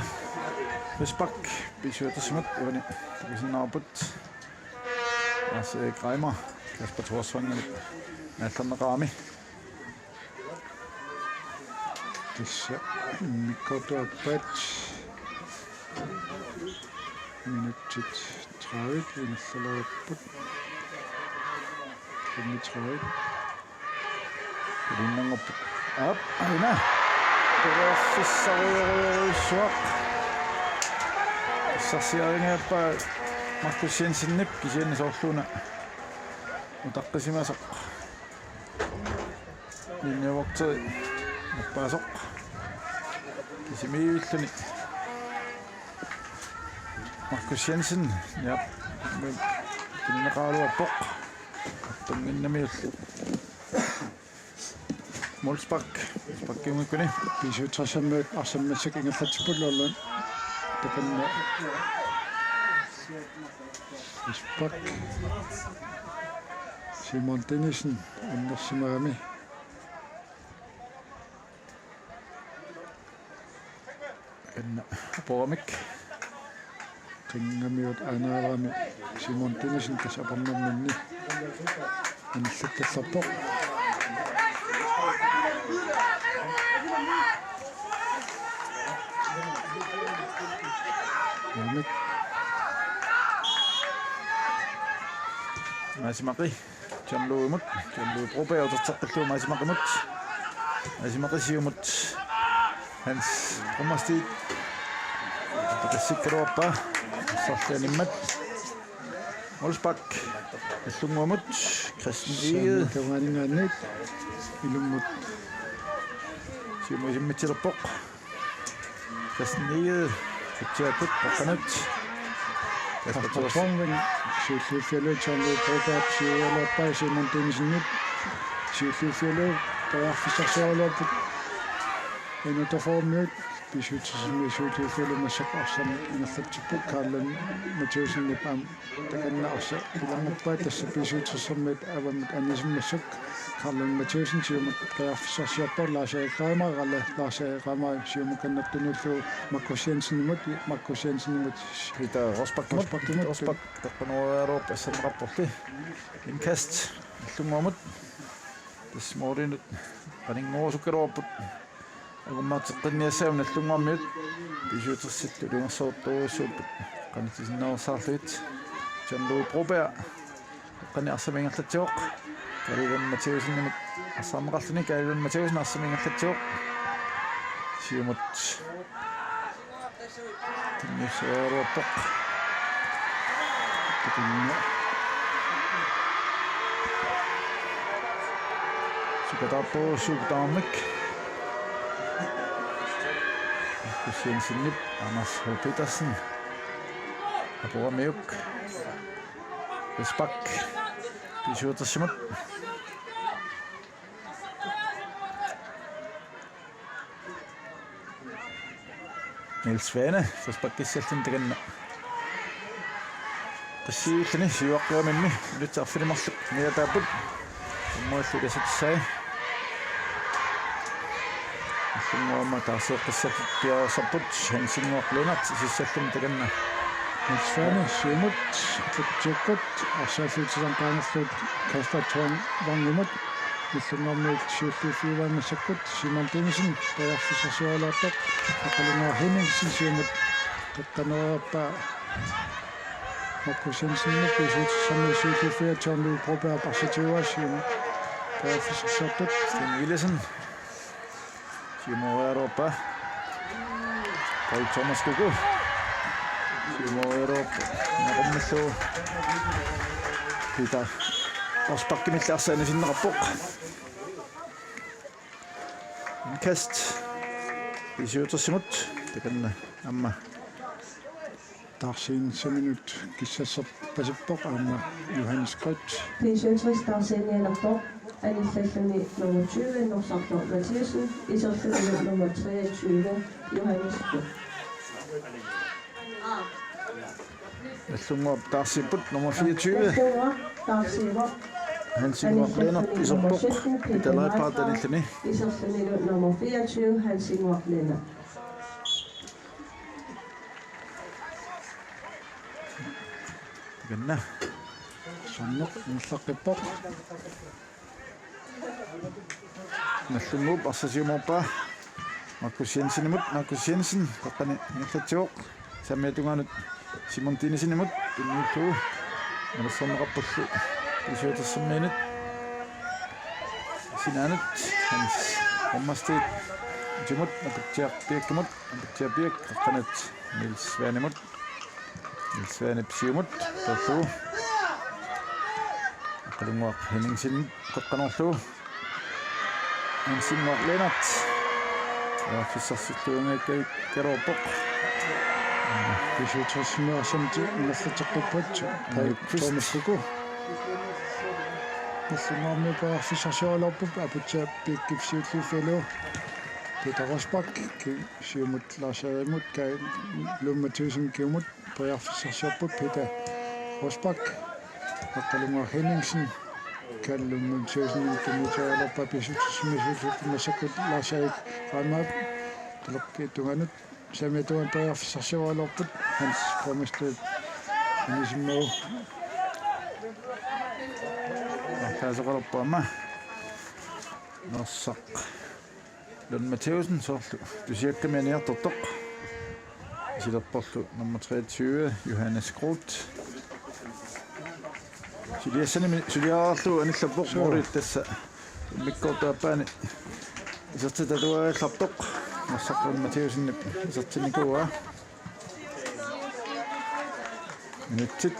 Vespak isuutassimut uvani takisinnaarput Lars Kreimer Kasper Thorsvangen naallammeqaami Tissa mikkortuappat minuttit 30 innerlaluarput 35 Rinnangorput ap aina Perofissariuruisuaq Sarsiaringaappa Markus Jensen-Nip kisiannisorluuna utaqqisimasoq linniavorteri nappaasoq kisimiivilluni Markus Jensen ja tinneqaaluarpoq tunginnamiullu Molsbak spakkiungikkuni piisuutersammiut arsammassak ingerlatipulluarlun takanna Vespak Simon Tinnisin annersimagami enna poramik qingamiut aanaarami Simon Tinnisin tasaparnamminni anillattallarpoq Mik Masimaqi Janluumut Janlu Broberg tatseqqillu Masimaqimut Masimaqisiumut Hans Brommerstiit takassikkaluarpa sarlianimmat Olsbak. Allunguamut. Christian Egede. Kawaningaanit ilummut Simuisimmitsiluppoq. Christian Egede. Kuttiakut qoqqanut. Kaspertorven Sylfjælde Tjørnløb Brogab Sjæloppa Simon Dennisnut Sylfjælde Berfisarsolop en der får mødt besøgelsen Sylfjælde med sig også en fællesskab kalden Mattheusen med ham der kan også bilangt på det så besøgelsen med anism med sig kalden Mattheusen som Berfisarsolop Lars Rammer som kan det få Markus Jensen mod Peter Rosbak. Rosbak. Europa sanrapporti. Inkast. Allunguamut. Tismoorinut. Qaninguusukkeruarput. Agummaatteqqinniassaavun allunguammiut. Pisuutersillu lungersoortuusuupput. Qanitisinneersaarluit. Jean-Louis Broberg. Qaniarsamingerlatsuoq. Kalivan Mattheusen arsaamaqarluni Kalivan Mattheusen arsamingerlatsuoq. Siumut. Tinnissuaruappoq. Sukataappu suuktaarmik. Kusiensinnip Anders H. Petersen. Apura Meuk. Risbak. Pisuutersimut. Niels Svane, Risbak-kissältin tekenna. Qassiillani siuaqqiaminni ulitsaarfilimarluk niataaput ummuallulasatissai allunguamma taarseeqqissatippiarsarput hansinguarlinart sissallum tekenna Svane Simut Futsikut Arsafiltisanqaangerlut Kasper Thorn Vangumut Illungaammiit Sylfjælde Simon Dennissen Berfisarsolop Aqalungaa Henningsen Simut Taqqanerappa Markus Jensen besøgelsen Sylfjælde Tjørnløb Broberg Barsatiuasium Berfisarsolop Sten Willesen Simuaruappa Paul Thomas Kuku Simuaruappa Narummallu Peter Rosbak-kimillarsaanisinnerappoq Inkast Pisuutersimut tekanna amma Darsin 5 minut kissasserpasippoq aamma Johannes Krødt P67 Darsin Anisalluni nummer 20 Norsaktor Mathiesen Iserfylde nummer 23 Johannes Krødt. Allunguap Darsipput nummer 24 Darsiva Hansinguarlinert Iserpoq Italaipaartanillani Iserfylde nummer 24 Hansinguarlinert. tekanna Sonnoq Mullaqippoq Nallunguup arsasiumorpa Markus Jensen taqqani ingerlatsuoq sammiatungaanut Simon Dennissenimut tunniuttuu nalassorneqarpullu pisuutersimmiinut sinaanut hans ommastiit jumut aputiarpiakkamut qaqqanat Niels Svane psiumut torlu aqalunguaq Henningsen qaqqanorlu Hansinguarlinert Fissarsilluungaakkai karuuppoq Besøgelsen Nallataqqipput Thomas Kuku Illungaammi Berfisarsoloppup aputiarpiakkipsiulluuffalu Peter Rosbak siumut Lars-Erik kai Lummathusen kiumut Berfisarsoloppup Peter Rosbak Aqalungaa Henningsen Kallummathusen tunniutaalorpa besøgelsen Lars-Erik Rammer tulokkitunganut Samituan Berfisarsoloppup Hans Fromested Anismo Kaasaqaruppaama Norsaq Lund Mattheusen sorlu tusiakkamianiartortoq silerporlu nummer 23 Johannes Krødt suliaarlu anillappoq morit tassa mikkortaappaani isertitaluagallartoq Norsaq Lund Mattheusen isertinikuaa minutsit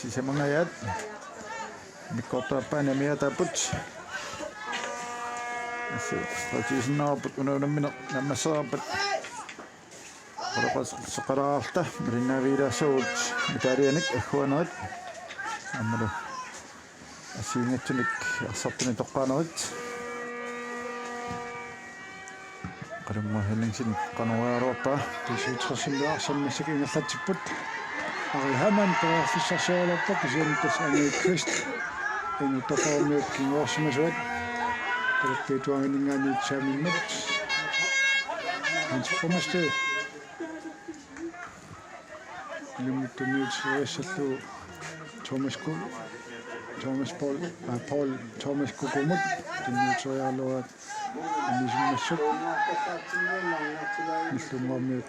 sisamangayat mikkortaappaani amiataaput assu qatiisinaarput unaunammineq nammasseraarpat qoloqas soqalaarta milinnaviilaassavut mitaalianik agguanerit аммалу асиингатсуник арсартуни тоққаанерит қалумма хеллингсин кануаруаппа тисуутсерсимлаарсаммассак ингерлатсиппут ариhamан тоаффиссарсиоралаппа кисианитас ани крист ину тоқаумиут кингуарсимасуат тэлппитуангинингаани чаминнут ансформасте лимиттуниутсериассаллу Paul Thomas Kukumut tunnuutoriarluat anisumassuk illungormiut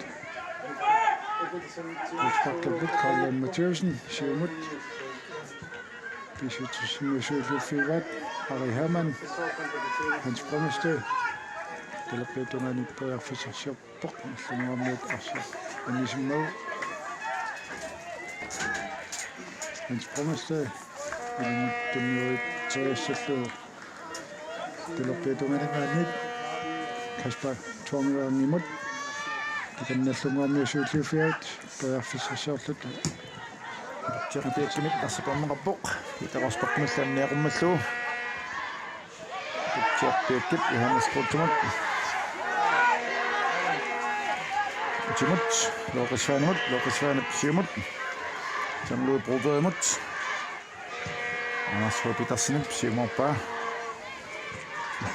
Utspakkaput Carl Mathieusen siumut pisuutsussimusuuluffivat Harry Hermann Hans Brømmeste telepetunani pojarfisarsiorpoq illungormiut arsi anisumau Hans Brømmeste tunnuutoriassallu telepetunganingaanit Kasper Tormiangimut tikannallungaarmiusuulluuffiat pojarfisarsiorlut Tjerntiaksumik arsaqarmaqarpoq itaqarspartumallaaниaqummallu Tjertiakkip Johannes Kruttumut Timut Lokisvaanip siumut Jamlu Brodermut Anders Hopitarsinip siumorpaa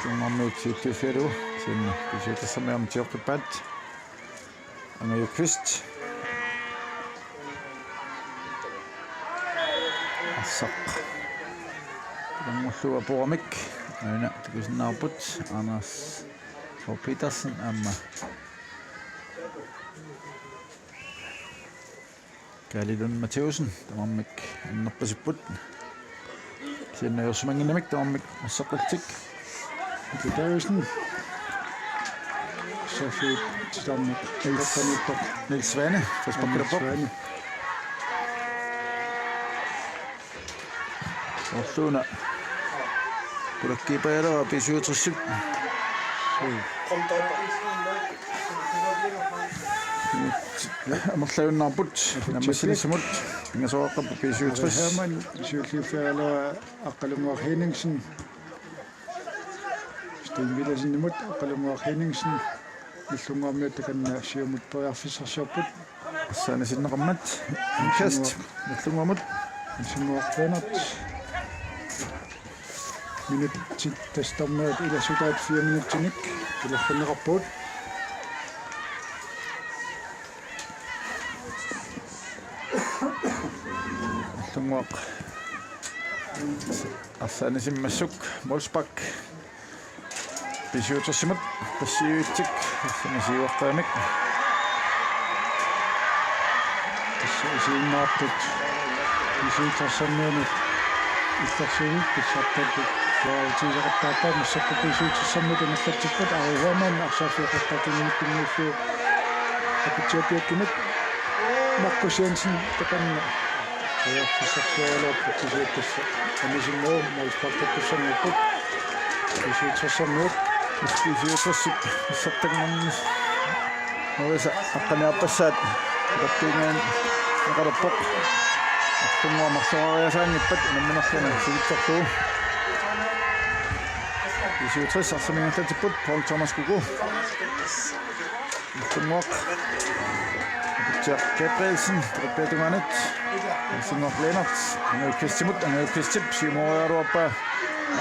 Tungmarmiut siuttuuffialu sinna pisuutassammiarmi tiortuppaat Angajukvist Assaq Langulluwa Poramik aina tukusinnaarput Anders Hopitarsin amma Kalilun Mathieusen tamarmik annerpasipput Siannajursumangинамик таmarmik массаққалтик Mathieusen Sofie Stammek Niels Svane Trespakkilappoq Orluuna kulakkiipajalua pisuuterssip амерлаюннаарпут наммассилиссамут ингасоаққаппу писуутэрс Hermann siulluuffialua aqqalunguar Henningsen Sten Willersenimut aqqalunguar Henningsen illunguarmiut takanna siumut pojarfissarsiorput саанасиннеқармат инкаст наллунгамут singuarteenat minut tastarmeat ilasutaat 4 minuttinik ilerfanneqarpuut наллунгуақ арсаанисиммассук Wolfsbak писуутерсимат пассиуутсик самисиуартаамик tassiinnaarput pisuutersammiunut илларсугит писсартакут яатигеқартааппаа массакку писуутерсаммут ингерлатсиппут ариhamан арсаафиақартакинниккинниуффи апитсиапиаккинут Markus Jensen takanna поярфиссарсиоралуарпут писуутасса анисиммуу малспартаккуссаннаппут писуутерсаммут писуутерсип иссартагнарни новиса аққаниарпассаат таттингаан нақалаппоқ аттуммуа марсоариасаанниппат намминерлуна сигитсартуу писуутерс арсамингерлатиппут Paul Thomas Kuku аттуммуақ Gabrielsen Petunganit Singor Lennart Angajukvistimut Angajukvistip siumoriaruarpaa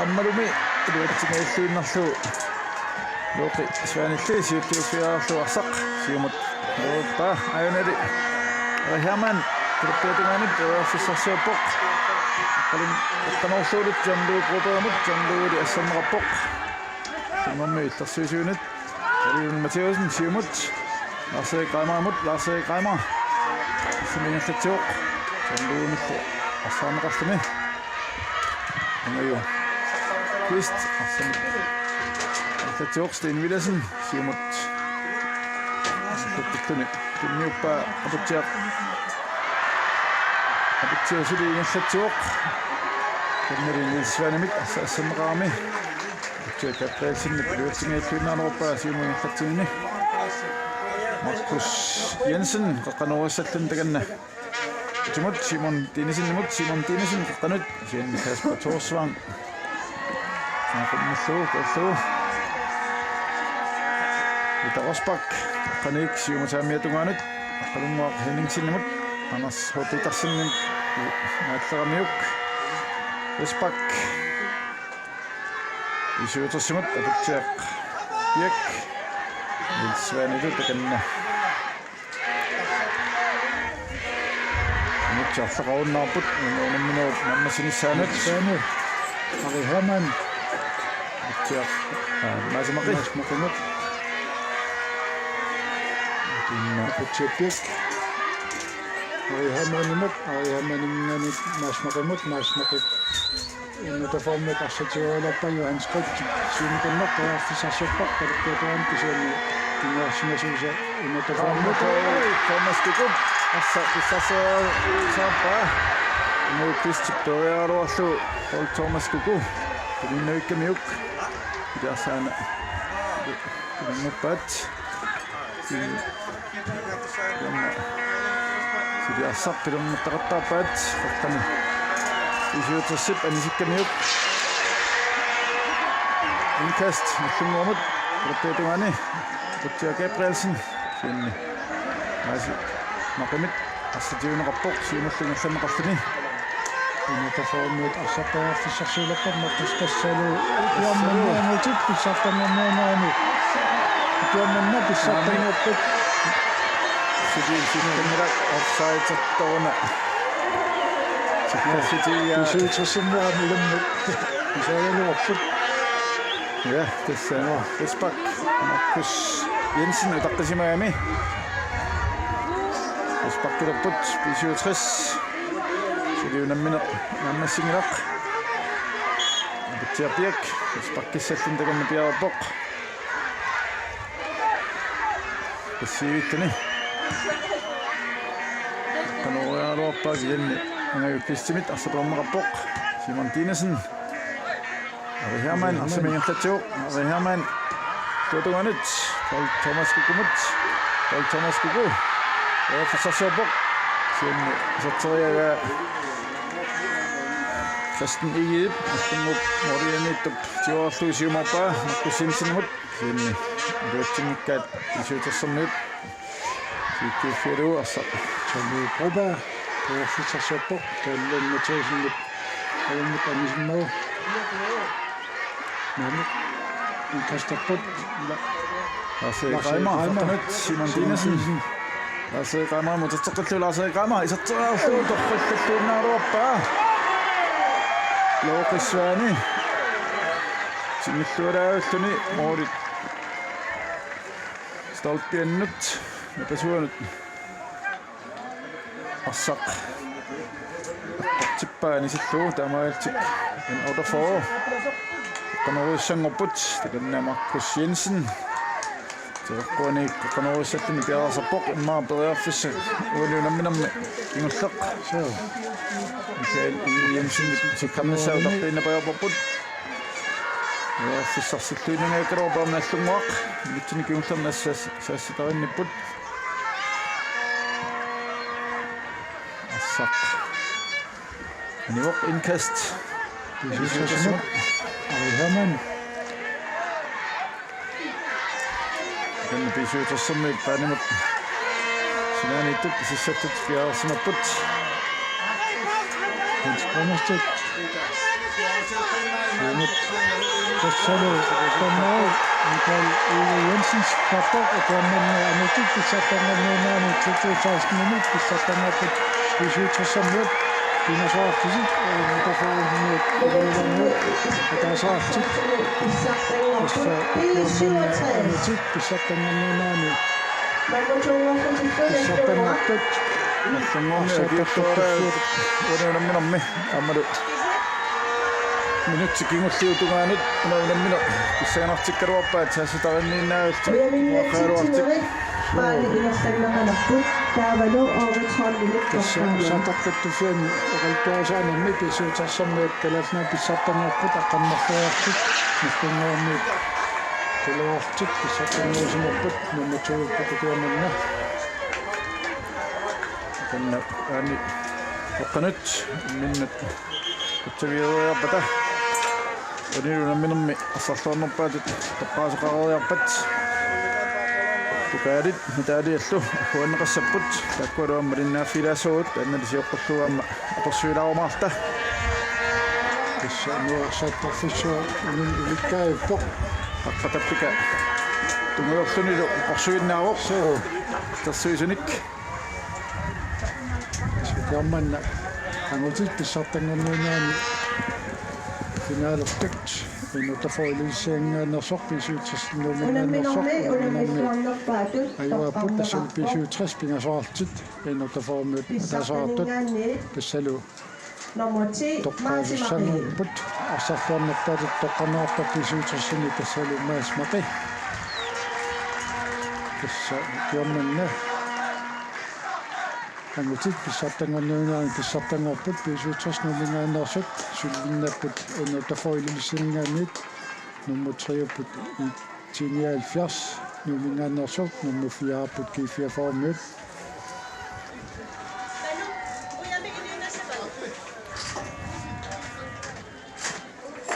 аммалуми илуатсингаиллуиннарлу лоқи сванилли сиутtuuffiaarlu арсақ сиумут ооппаа аюнали Hermann Petunganit офиссарсиорпоқ қалин эттанерлуулут Jamlu Brodermut Jamluuli ассаммеқарпоқ симамми иллерсуисуунит Kalilun Mathieusen siumut Lars-Erik Reimer Simingallatiuq Jamluunillu арсаамеқарлуми ангаю Quist арсаамеқарлатиуқ Sten Willersen siumut Tuttuni tunniuppa aputiaq Abitiusuli ingerlatiuq. Kennerin Svanimik assamraami. Tjekka Prelsinne Luutsingeittuinnaaruppa siumuingerlatiini. Markus Jensen qaqqanuussallun taganna. Timot Simon Tinesen qaqqanut siin Kasper Thorsvang. Qammussu Ita Rosbak qanik siumutaamiatungaanut qalunguaq Henningsinnemut Anders Hopitarsinnim naalleramiuk Rosbak isuutersimut aputiaq piak Nilsvaanilu takanna Nutjarlaqarunnarput nuunamminuut nammasinissaanuut Svane, Harry Hermann, aputiaq maasimaqi Maasmaqimut, Aputiapik, Harry Hermannimut, Maasmaqimut, Unutaformut arsatiualappa Johan Skridt, Siumukannoq qaarfisarsuppaq qalukkuutuan kisuunni tingaarsimasuusa unutaformut Thomas Kukub saappa Kristiptoriaruarlu Paul Thomas Kukub Pilinnuikkamiuk Idasaana Pilinnguppaat Sidiarsaq Pilunguttaqattaappaat qaqqani isuutersip anisikkamiuk Inkast nallunguamut Ruppeetungaani Puttia Gabrielsen Siunni Maasi Maqimit Assatiuneqarpoq siumullungerlameqarluni Unutaformut arsaqaarfisarsuulappa maqustassalu uammannuamutik pissartannernuunaani uammanna pissartannerput Sidiilsikkamilak offside-sertoruna Sikkarsitiia isuutersimmuamilummut isaaluarput Ja tässä Rosbak Markus Jensen utaqqisimaami Rosbakkilerput 67 Sidiunammine nammassingileq Aputiapiak Rosbakkissallun taganna piarappoq Kassiivittani Qanuarialuarpaak ianni angayuklissimit arsapalorneqarpoq Simon Tinesen Harry Hermann arsimingerlatiuq Harry Hermann tuutunganut Paul Thomas Kuku Forsarsuarpoq sianni sorteriaga Kristen Igip Artungup Morianittup tiuarluusiumorpaa Markus Jensenimut sianni luutsinnikkaat isuutersermiut Sikkiuffialu arsaq Tommy Broberg qaarfisarsuarpoq taallannataasinnik qalummut anisimmagu Nanuk inkastarput Lasse Reimer qaqqanut Simon Tinesen Lasse Reimer mutatseqqillu Lasse Reimer iserteriarlu torqallalluunnaaruarpaa Looqissuani Singillualaaulluni moolit Stolpiannut napasuanut Arsaq Tippaani sittuu taamaaltik en order for qanuruissangorput takanna Markus Jensen Teqquani qanuruissalluni piarasarpoq immaa periarfissa ualiunamminarmi ingulleq Michael Jensen sikkamnassaa utarpiinnapayorporput Piarfissarsilluinangaakkaluarpaam nallunguaq mittinik ingullernassas saassitarinnipпут Arsaq Anivoq inkast Harry Hermann Kan pisuutersermi paanimut Sinaanittut sissattut piarsimapput Hans Brunnerstedt Siumut tassalu utamau Michael Ove Jensens qarpoq utammanna anutik pissartannernuunaani 16 minut pissartannerput pisuutersermiut Pinasaartisik unutaformut ulamut atasaartik anutik pissartannernuunaani pissartannerput Unaunamminarmi aammalu minutsikingulliutungaanut unaunammina pissaganartikkaluarpaat saassitarinniinnaavut Uyaminnuaksitsingerit maali ingerlannaqalapпут Taavanu over 12 minutter. сатаққаттуфиани оқалтуасаанамми писуутарсаммиат калафна писсартангорпут аққаннарфуартут миффингуарми кулуартик писсартангуусимерпут нуматууппутукиаманна канна ани оққанут миннат утсавиериарпата унилунамминерми ассарлуарнерпаатут тоққаасеқариарпат tukaarit mitaaliallu huanneqassapпут таккуалуамма линнааффилаасуут анналисиоққуллуамма аперсуилаарумаарта киссануарсааттарфиссуа уликкаиппоқ аққатаппика тунгерлунилу орсуиннаавоқ соо тассуисуник киамманна ангутит писсартангорнунаани финаалертак инутафоилисиангаанерсор писуутсэрнумингаанерсор айвааппут тассал писуутсрас пингасоартит инутафоормиут тасаартут тассалу тоққаасуссангуппут арсарлуарнертаатут тоққанаарпа писуутсэрсини тассалу маасмақи тасса киамманна ангутит писсартангорнунаани писсартангорпут писуутсэрснумингаанерсут суллиннаппут инутафоилисиангаанит nummer 3 i 1070 nummer nummer 4 på G4 formød.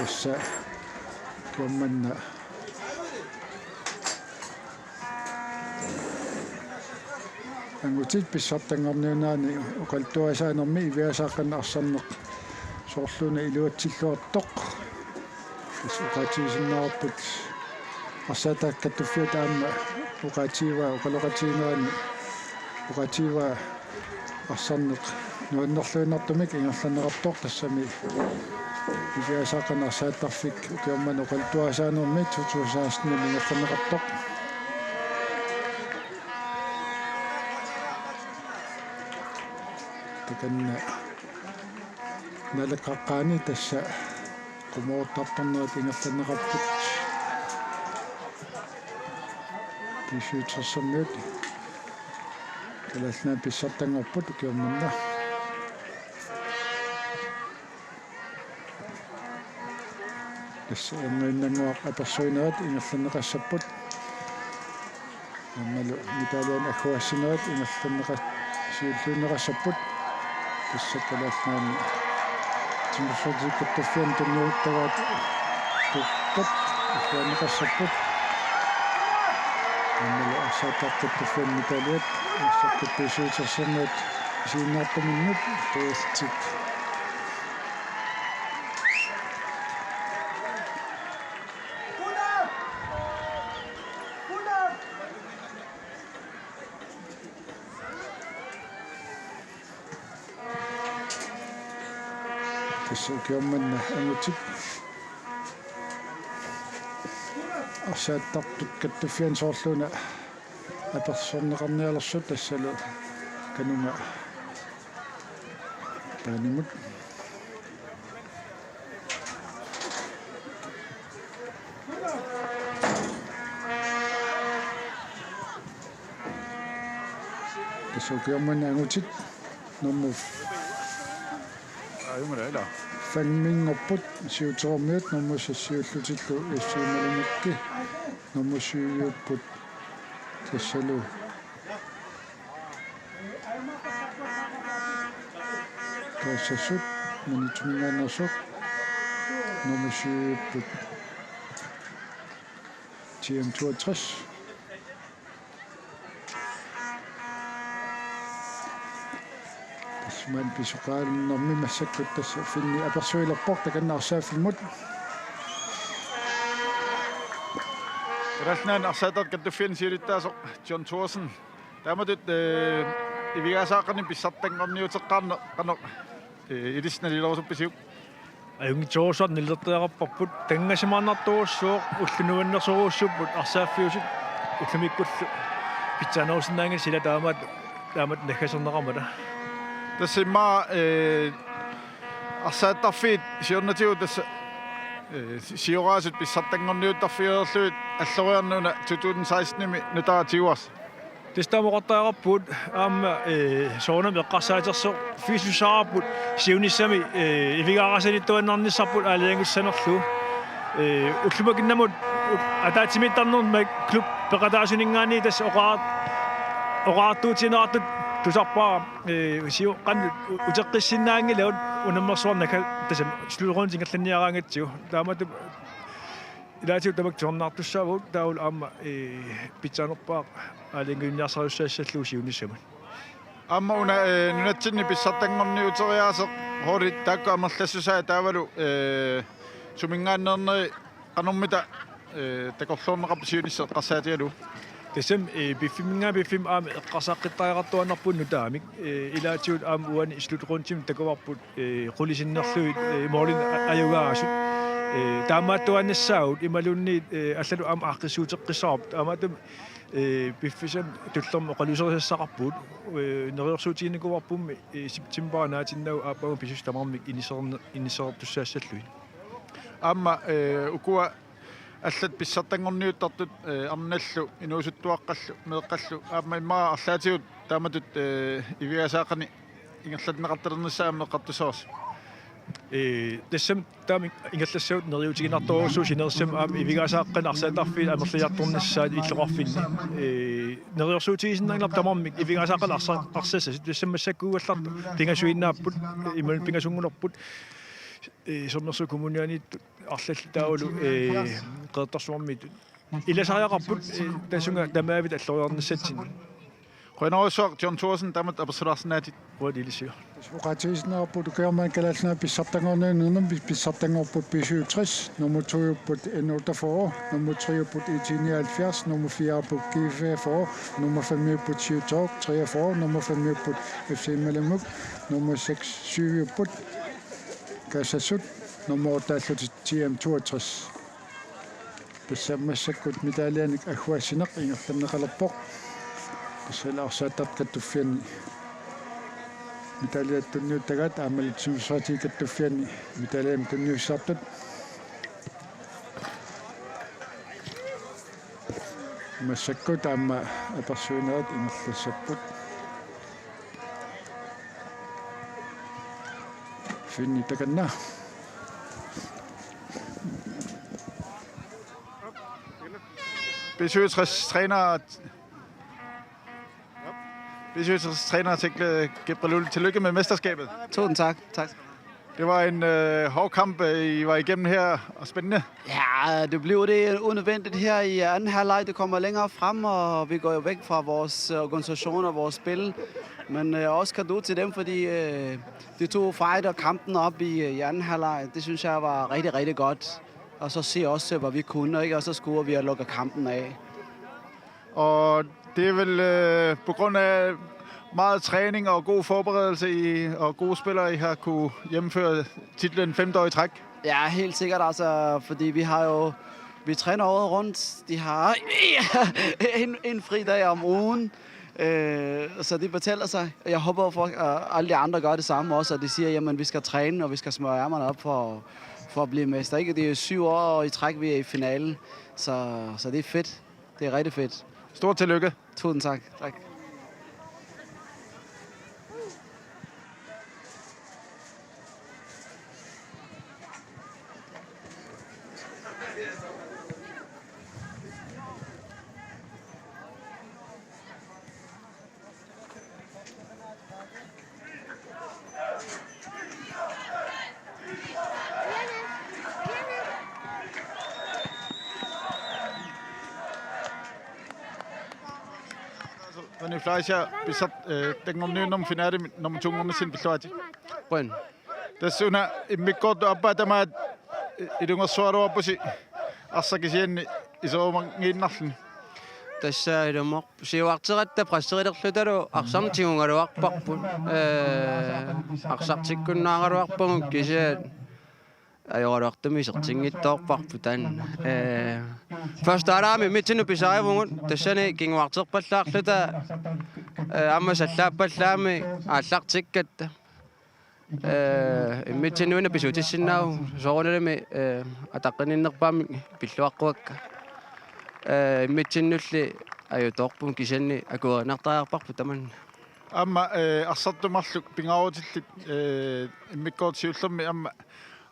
Så kan man ангутит писсартангорнунаани оқалтуасаанерми ивиасааққан арсарнеқ соорлуна илуатсиллуартоқ уqatiisinnaarput арсаатааккаттуффиутаама уqatiiva уqaloqatiinuani уqatiiva арсарнеқ нуаннерлуинартумик ингерланеқартоқ тассами ивиасааққан арсааттарфик укиорман оқалтуасаанерми тутуусаасни ингерланеқартоқ таканна налеқаққаани тасса qumuuttartarnerat ingerlaneqarput писуутсерсэрмиут калалнаа писсартангорпут укиорманна тасса аммаиннангуақ аперсуинерат ингерланеқассаппут аммалу миталуан ахуассинерат ингерланеқас сиуллуунеқассаппут тасса калалнаани тимсодикаттаффиан танниуттаваат туттат ахуанеқассаппут аммалу асаатааққаттаффиан миталуат ассаққипписуутерсэрнуут сииннаартаминнут тоолтик киомманна ангутик арсааттартут каттуффиан соорлуна аперсорнеқарниалерсут тассалу канунга паанимут тассалу киомманна ангутик номер Ayumala. фангмингорпут сиутермиут номмусассиуллутиллу иссуумалунакки номмусиуйууппут тассалу тассасут манитмингаанерсут номмусиуйууппут TM62 man pisuqaalinnermi massakkut tassa finni apersuilerpor takannaarsaaffimmut Rasnan arsaatart kattuffian siilittaasoq John Thorsen taamatut ivigasaaqarni pissartanngorniuteqqaarne qanoq ilisnalilorusuppisiuk аюнгитсоорсуар нилертеқарпарпут тангасимаарнартуусsuuq уллунуаннерсоруussupпут арсааффиусит уллумиккуллу питсааноорсинаангил сила таамат наггасернеқармала тассимма арсааттарфиит сиорнатигу тасса сиораасут писсартангорниуттарфиерлуит аллориарнуна 2016-ними нутаатигуарс Testaamortaaraput aamma soona meqqarsaaterso fysiusaraput siunissami ivigaarasanittuannarnissarput aaliangussanerlu ullumakinnamut ataatimmittarnermak klub peqataasuningaani tas oqaartuutinerartut tusarpaa siu qannu uteqqissinnaangilaut unammersuarnaka tasam sluuruuntingerlanniaraangatsiu taamatu ilaatiu tamak tuornaartussaavut taul aamma pitsanerpaa aalianguinniarsarussaassallu siunissamun Amma una nunatsinni pissartangorni uteriaaseq hori taakku amerlassusaa taavalu sumingaanneerneri qanormita takorluorneqarpu siunisseq qarsaatialu tasam biffim aama eqqarsaaqqittajaqartuannarpunnu taamik ilaatiut aama uani islutuquntim takuvarput qulisinnerluit moolin ajugaasut taamaattuannassaavut imalunniit allalu aama aaqqissuuteqqissarp taamaatum biffisam tullerm oqaluserissaqarput neriorsuutiinikuvarpummi septembernaatinnau aappagu pisustamarmik inisertussaassalluit Amma ukua аллат писсартангорниуттартут арналлу инуусуттуаққаллу меэққаллу аама иммаа арлаатигут тааматут ивиасаақани ингерлатнеқарталернissaам меққартусоорс тассам таами ингерлассаут нериутигинарторуссуу синерсам аама ивигаасааққана арсаатарфи амерлиартторнissaат иллоқарфинни нериорсуутигисиннаанглар тамармик ивигаасааққана арсассас тассаммассаккуугалларту пингасуиннааппут имал пингасунгулерпут sommersu kommunianit арллтаулу qeertarsuarmit ilasariaqarput tasunga tamaavit alloriornissatsin Qenerussuaq John Thorsen tamat apersularsinaatit uadilisiu Uqatigisnerput ukeermaan kalaalna pissartangorniunernam pissartangorput P67 nummer 2-upput N48 nummer 3-upput E79 nummer 4-upput G44 nummer 5-upput 43 nummer 5-upput FC Malamuk nummer 6-7-upput Kassasut nummer 8 TM62 Tassammassakut mitalianik ahwaasineq ingertanneqalerpoq tassalaarsaatart kattuffianni mitaliattunniuttagat aamalitsuussaati kattuffianni mitaliam tunniussartut massakkut aamma apersuunerat ingerlassapput finni takanna B67 træner Tekle Gebrelul. Tillykke med mesterskabet. Tusind tak. Tak. Det var en hård kamp, I var igennem her, og spændende. Ja, det blev det unødvendigt her i anden halvleg. Det kommer længere frem, og vi går jo væk fra vores organisation og vores spil. Men også kado til dem, fordi de to fighter kampen op i anden halvleg. Det synes jeg var rigtig, rigtig godt. Og så se også, hvad vi kunne, ikke? Og så scorer vi og lukker kampen af. Og det er vel på grund af meget træning og god forberedelse og gode spillere, I har kunne gennemføre titlen 5 år i træk? Ja, helt sikkert, altså, fordi vi træner året rundt. De har en fridag om ugen, så det fortæller sig. Jeg håber, at alle de andre gør det samme også, og de siger, at vi skal træne, og vi skal smøre ærmerne op for at blive mester. Ikke? Det er 7 år i træk, vi er i finalen, så det er fedt. Det er rigtig fedt. Stort tillykke. Tusind tak. Tak. René Fleischer, bisat tengomniunnom finaali nummer 200 pilluati. Quen. Tassuna immikkoortu appaatamaat ilungersualuarpusi arsakisianni isorumangiinnarluni. Tassa ilumoq siuarteratta prasserilerlutalu arsartigungaluarparput arsartikkunnaangaluarpaguk kisiat ajoraluartumi sertingittoorparputan første araami mitinu pisariavungut tassani kinguarterpallaarluta amma sallaappallaami aallartikkatta mittinuina pisutissinnaau soorunalami ataqqininnerpaami pilluaqquakka mittinnulli аюторпун кисанни акуанартаярпарпу таман Amma arsartumarluk pingarutillit immikkoortiullermi amma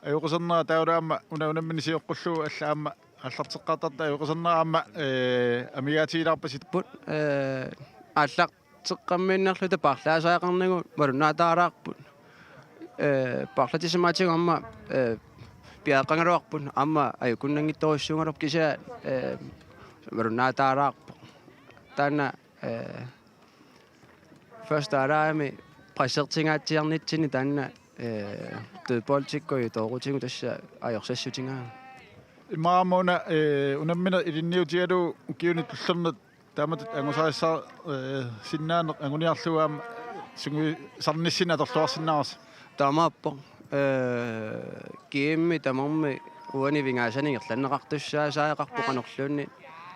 ajuqusernera taulaamma unaunammi sijoqqullu alla amma аллартеққартарта аюқисернера аама амигаатигиларпасит пут аллартеққаммииннерлута парлаасаақарнагу малунаатаараарпут парлатисимаатигу амма пиаақангалуарпут амма аюкуннангитториссуунгалуп кисаа малунаатаараарпу таана første araami præsertingaatiarnitsini taanna tødboltikkoju toorutingu tassa ajorsassutigaa imaamuuna unammina ilinniutialu ukiuni tullernat taamat angusaissar sinnaaneq anguniarluaama sungu sarnissina atorluarsinnaras taamaappo kiimmi tamarmi uani vingaasanigerlanneqartussaa saaeqarpoqanorluunni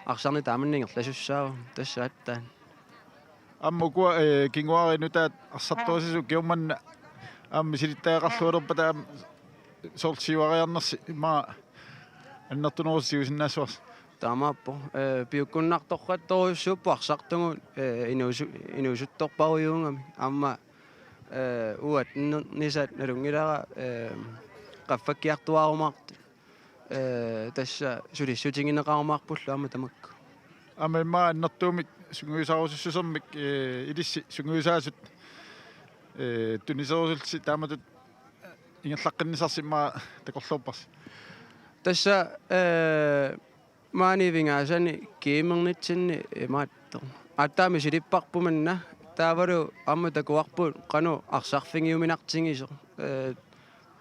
arsaarni taamanningerlasussaa tassaattaan ammukua kinguarinuta arsartuasisu kiummanna ammi silittaaqarluulerpata am sortsiuariarnersi imma аннартунерусиусиннаасуарс таамааппо пиуккуннарторратторуссууппу арсартугу инуусутторпаруйуунгами аама уат нисат налунгилара qaffakkiartuarumart tassa sulissutingинеqarumаарпуллу аама тамакку ама имма аннартуумик сунгуисаарусуссусермик илисси сунгуисаасут тунисерусулси тааматут ингерлаққиннисарсимма такорлууппарс тасса маани вингаасани киимернитсинни мааттор аттаами силиппарпуманна таавалу амма такуарпут кану арсарфингиуминартингисо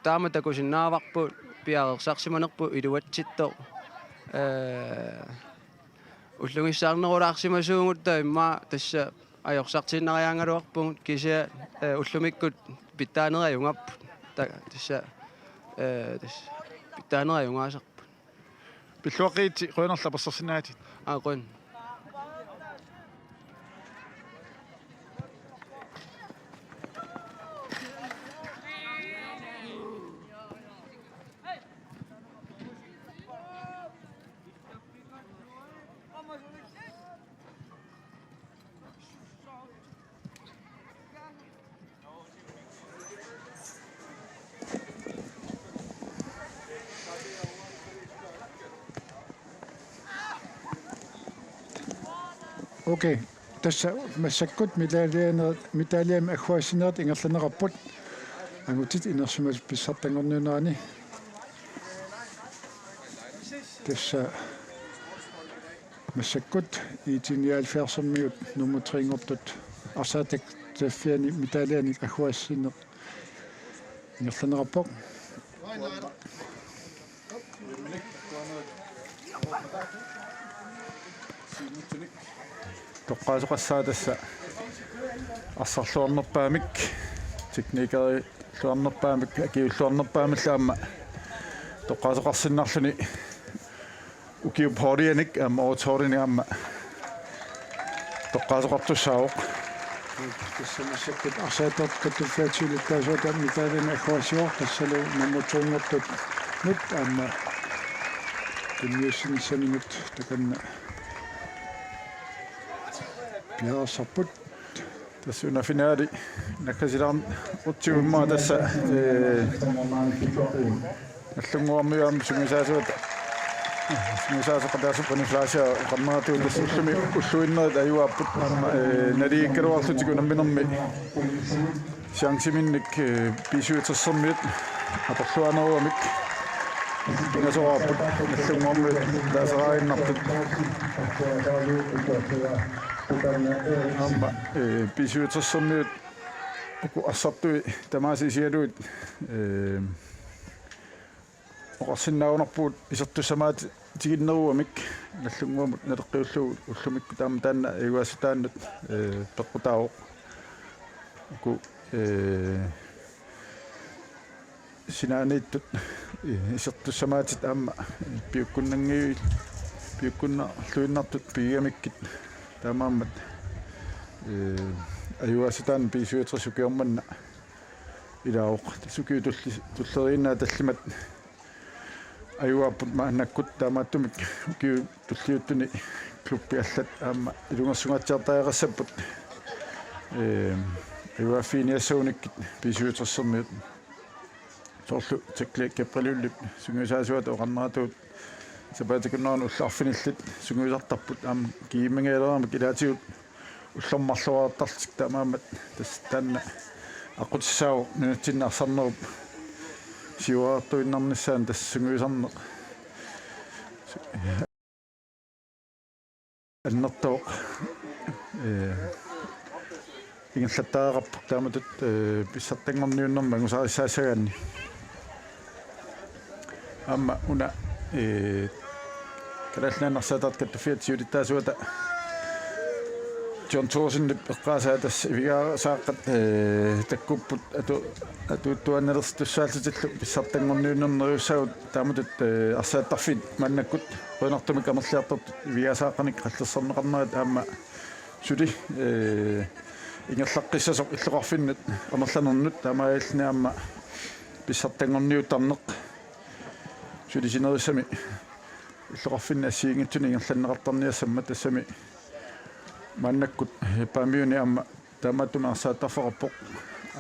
таама такусиннааварпу пиарерсарсиманерпу илуатситтоо уллугиссаарнерулаарсимасуунгутта имма тасса ajorсартиннариаангалуарпугут кися уллумиккут питтаанериунгаппут тасса тасса питтаанериунгаасарпут пиллуақиити қуинерла пассерсинаати аақун Okei, tässä massakkut mitaliam akhuasinert ingerlanerarput angutit inersumas pissartangornunaani tässä massakkut iitinialfiarsermiut numutringortut arsaatak taffiani mitaliani akhuasinert ingerlanerarpoq тоққаасоқассаа тасса арсарлуарнерпаамик техникери луарнерпаамик акиуллуарнерпаамаллаама тоққаасоқарсиннарлуни укиупорианик аама оторини аама тоққаасоқартуссаавоқ tässä massakkut arsaatort mitaliani akhuasior tassalu numutringortut nut amma tunniussinnissaningut takanna piaasarput тассуна финаали наккасилаарн утсигуммаа тасса аллунгуармиуам сунгисаасуат сунгисаасоқатаасуппани флаашаа қаммаатуул тассуллуми уллуиннерит аюааппут налииккалуарлутику намминерми сиангсиминник писуитерсэрмиут аторлуанеруамик пингасорааппут аллунгуармиут таасараиннартут amma pisuutersermiut uku assartui tamaasisialuut oqarsinnaunerpuut isertussamaat tiginneruamik nallunguamut naleqqiullugu ullumikku taama taanna iguassitaannut peqqutaawoq uku sinaaniittut isertussamaatit aamma piukkunna luinnartut piigamikkit таамааммат аюаситаан писуитрисукиорманна илаоқ сукиу туллерииннаа таллимат аюааппут мааннаккут таамааттумик укиу туллиуттуни klubbiallat aamma ilungersungatsiartaaqassaput iuaffiiniassuunikki pisuutersermiut sorlu takli kepralulli sungusaasuat oqarneratuut sapatakunnaarnu ullarfinillit sunguisartarput aam kiimangeelerama kilaatigut уллэрмарлуаартарсик таамаамат тас таанна ақутиссаау нунатсиннаарсарнеруп сиуаартуиннарниссаан тассунгуисарнеқ аннертоқ ингерлаттаараппу тааматут писсартангорниуннэрма ангусаарissaasaгаанни амма уна калалнааннарсаатаат каттуфиат сиулиттаасуата John Thorsen eqqaasatas ivigasaaqat takkupput atuuttuannerstussaaltitillu pissartangorniunnernerussagut taamatut arsaattarfit mannakkut qoinartumik amerliartort ivigasaaqanik qallerserneqarnerat aamma suli ingerlaqqissasoq illuqarfinnat amerlanernut taamaayallni aamma pissartangorniutarneq suli sinerissami illuqarfinna assiingittuni ingerlanneqartarniassamma tassami маннаккут паамиуни аама тааматтума арсааттарфеқарпоқ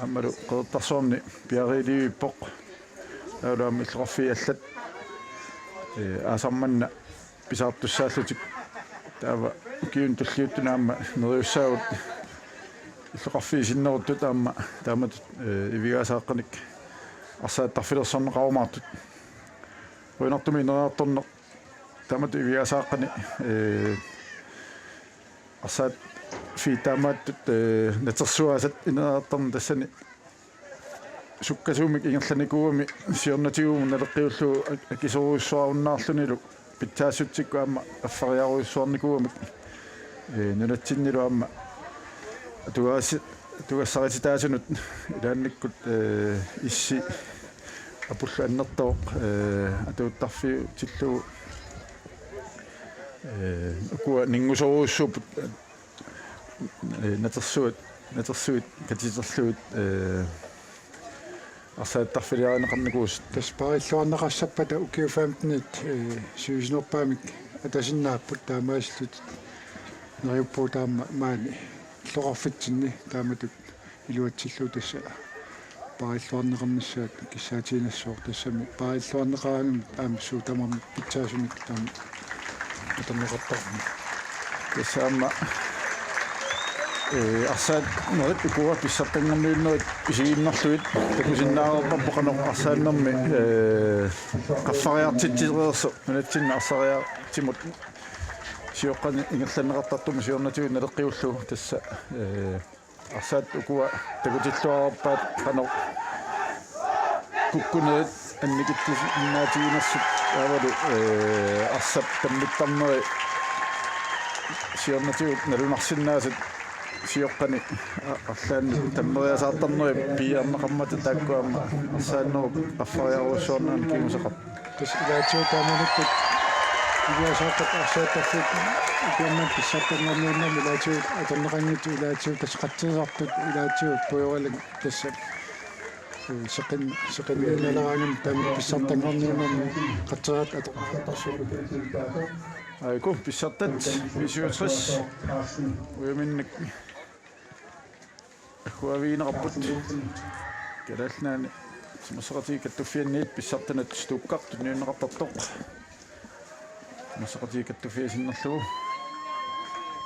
аамалу қеэртарсуарни пиарилиуиппоқ таулаами иллеқарфиаллат аасарманна писаартуссааллутик таава киун туллиуттуна аама нериуссаагут иллеқарфиисиннеруттут аама таамат ивигаасааққаник арсааттарфилерсорнеқарумаартут уинартуми нериарторнеқ таамат ивигаасааққани асаат фитаматтут натерсуасат инеартарна тассани суккасуумик ингерланикууми сиорнатигуум налеққиуллу акисоруиссуаруннаарлунилу питтаассутсикку аама аффариаруиссуарникууми нунатсиннилу аама тугассарититаасунут илаанниккут исси апуллу аннертооқ атууттарфи тиллуу акуа нингусоруussуупут натерсуит катитерлуит арсааттарфилиаринеқарникуус таспариллуарнеқарсаппата укиу 15 сюиснерпаамик атасиннааппут таамааслут нериуппуу таама маани лоқарфитсинни тааматут илуатсиллуу тасса париллуарнеқарниссаат киссаатинассуур тассами париллуарнеқаангам таамассуу тамарми питсаасуник таама атанеқартарни тассаама арсаат нерит укуа писсартангерниуннерит исигиннерлуит такусиннаарерпаппо қанеқ арсааннерми қаффариартитсиреерсо нунатсинна арсариартимут сиоққани ингерланнеқартартума сиорнатигу налеққиуллу тасса арсаат укуа такутиллуарерпаат қанеқ куккунерит анникиттисиннаатигинерсут авалу арсап таммиттарнери сиорнатигут налунарсиннаасат сиоққани арлаанни таммериасаартарнери пиарнеқармата тааккуама арсааннеру аффариаруссуарнаани кигусеқар тас илаатиу тааманиккут илаасааққат арсааттарфит икиаммат писсартангорниуннерми илаатиу атаннеқангиту илаатиу тасқатсисартут илаатиу пуйоралак тасса сеқин наларангам таами писсартангорниуннерми қатсераат атоқартарсуут айку писсартат 57 уяминник ахуавиинеқарпут калаалнаани симасеқатиг каттуффианниит писсартанат стуккартут ниунеқартартоқ симасеқатиг каттуффиасиннерлугу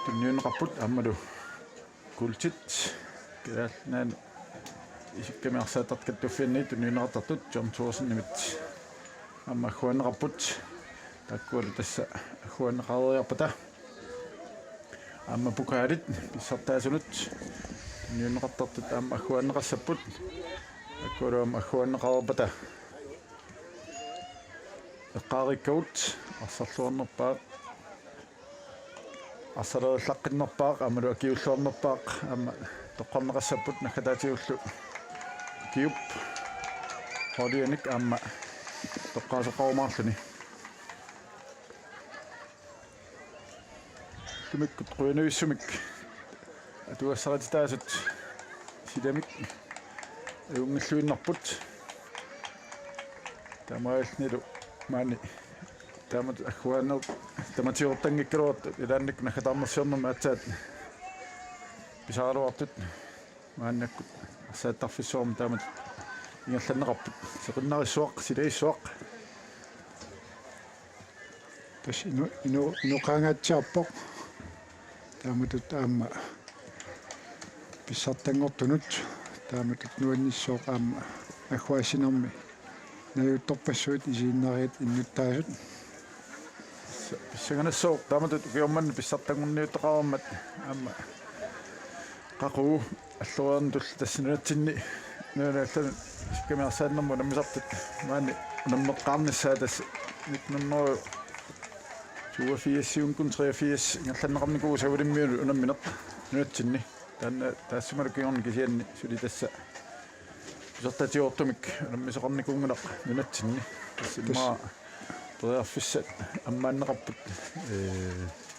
тунниунеқарпут аамалу култит калаалнаани исикками арсаатарт каттуффианниит тунниунеқартартут John Thorsen nimit аама ахуанеқарпут таккуалу тасса ахуанеқариарпата аама пукаарит писсартаасунут ниунеқартартут аама ахуанеқассаппут аккуалуама ахуанеқарпата эққариккаут арсарлуарнерпаа арсалерлаққиннерпаа аамалу акиуллуарнерпаа аама тоққарнеқассаппут наккатаатиуллу киуп холианик аама тоққаасеқарумаарлуни тумиккут қуянуиссумик атуассаратитаасут силамик унгиллуиннарпут тамаалнилу маани таамат ахуанер таматиортангиккалуарт илаанник нахатаарнерсиорнэрма атсаат писааруартут мааннаккут арсааттарфиссуарма таамат ингерланнеқарпут сеқиннариссуақ силаиссуақ тас ину qaangaatsiarpoq тааматут аама писсартангортунут тааматут нуанниссооқ аама агуасинерми наюутторпассуут исииннариат иннуттаасут писсаганассоо тааматут угиорманни писсартангунниуттоқараммат аама қақуу аллуаан тул тассинуатсинни нуанааллан иккамиарсааннэрму наммисартут маани наммеққарниссаа тасс 1987 ингерланнеқарникуу савулиммиулу унамминеқ нуатсинни таанна таассумалуккиорни кисианни сули тасса писартатиортумик унаммисоқарникуунгулақ нунатсинни тассимаа тояффиссат аммааннеқарпут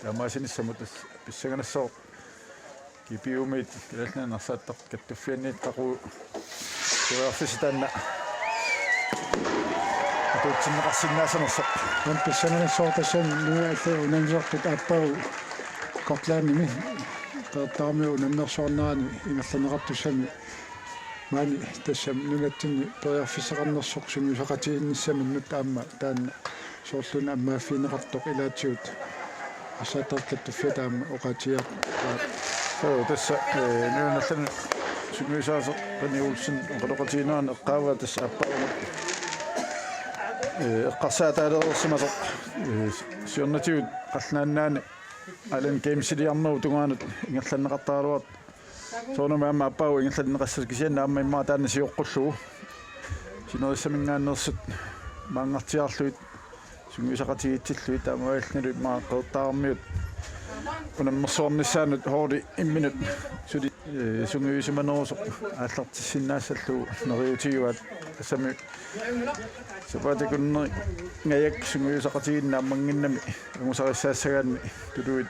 таамаасиниссамут тасс писсаганассоо кипиумит килалнаа нарсааттар каттуффианниит тақуу тояффиситаанна атуутсиннеқарсиннаасанерсоқ он писсаганассоортасан нуааллу унамисортут ааппагу котлааними таамиу наннерсуарнаани ингерланеқартуссами маани тассам нунатсинни тояффисеқарнерсоқ сумисақатиинниссаминнут аама таанна соорлуна аммааффинеқартоқ илаатсиут асаатаркаттуффиатаама оқатиақ тасса нуаналлан сумисаасо qaниулсин оқалоқатиинаан эққаава тасса аппаагу эққарсаатаалерсимасоқ сиорнатиут қаллааннаани ален геймсилиарнеру тугаанут ингерланнеқартааруат соонама аама аппаагу ингерланнеқассас кисианна аама иммаа таанна сиоққуллугу синерисамингааннерсут маангартиарлуит сумисақатигитсиллуит таамаалнилу иммаа қеэртаармиут унаммерсуарниссаанут хоори имминут сули сунгуисиманерусоқ ааллартиссиннаассаллу нериутигуат ассами сапатикуннери ngajak сунгуисақатигиннаа мангиннами агусариссаассагаанни тулуит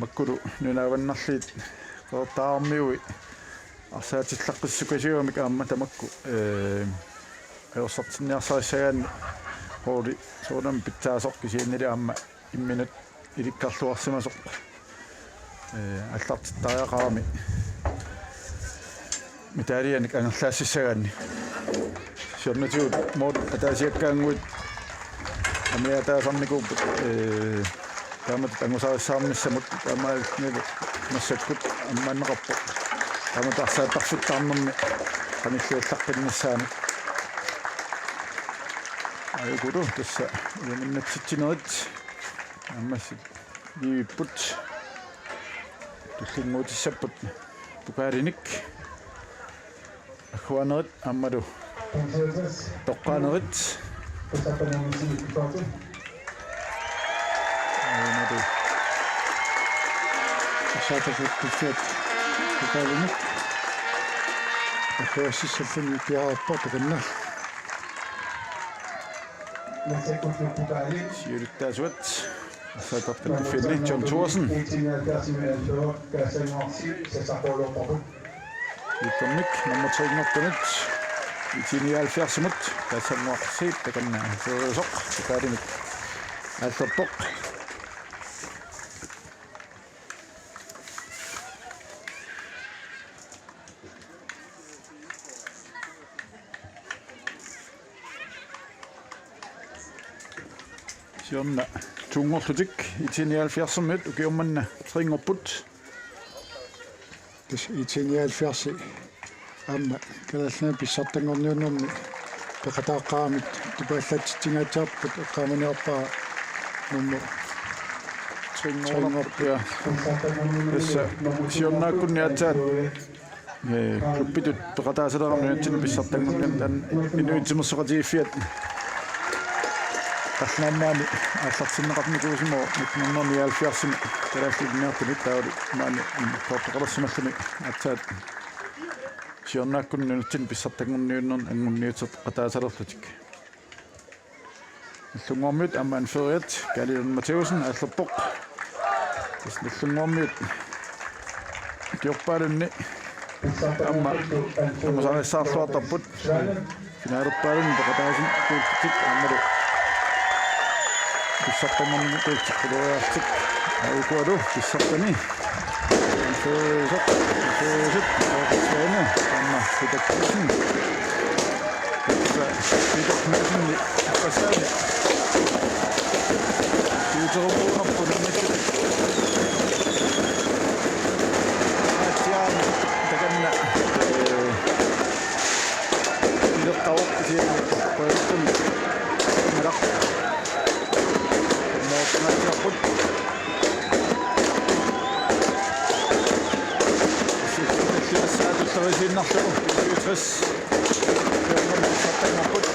маккулу нунааваннарлиит қеэртаармиуи арсаатиллаққиссукасиуамик аама тамакку аерсартинниарсариссагаанни хоори соонам питсаасоқ кисииннили аама имминут иликкарлуарсимасоқ аллартиттариақарами митаалианик ангерлаассагаанни сиорнатиут мод атаасиаккаангуит амиатаасарникууппут таамат ангусариссаарниссамут таамаалнилу массаккут аммааннеқарпо таамат арсааттарфуттаарнэрми qanilluullaqqinnassaani айгуру тасса яминнатситсинерит аммасси нииппут туссингуутиссаппут пукаалиник ахуанерит аммалу тоққаанерит аммалу саатафуттуффиат пукаалиник ахуассиссаллуни пиаараппортаканнаа сиуриттаасуат саатартан филли John Thorsen итомик номер 3 итиниалфиарсимут тасаммуарсиит таканна соорусоқ пукаалиник аллерпоқ сиорна тунгорлутик итиниалфиарсимут укиумманна трингорпут тас итиниалфиарси амма калаллаа писсартангорниуннэрми пекатааққарамит тупааллатситингаатсаарпут эққааманиарпаа нуммо трингорпиа тасса сиорнааккунниатсаат клуббитут пекатаасалерамниатсини писсартангорниун таан инуитсимерсоқатигиффиат qallannaani aallarsinneqarnikuusimo 1970 талааллугниартумит таали маани коортоқалерсималлуми атсаат сиорнааккуннунутсин писсартангорниуннерн ангунниутеқ qataasалерлутик аллунгуармиут аммаан фериат галилан матеусен аллерпоқ тас аллунгуармиут киорпаалунни амма амасариссаарлуартарпут финаалерпаалун пеқатаасин куултик аммалу писсартаман култиккулуаартик айкуалу писсартани фөөсөк оорсуана амма питаккисин питаккисин пассаани юутерупуунарпунамматсу атиан таганна илоттавоқ кисиани qoyartun meraq mootanatiarput саатуллерисииннарлугу юутрис саттагнарпут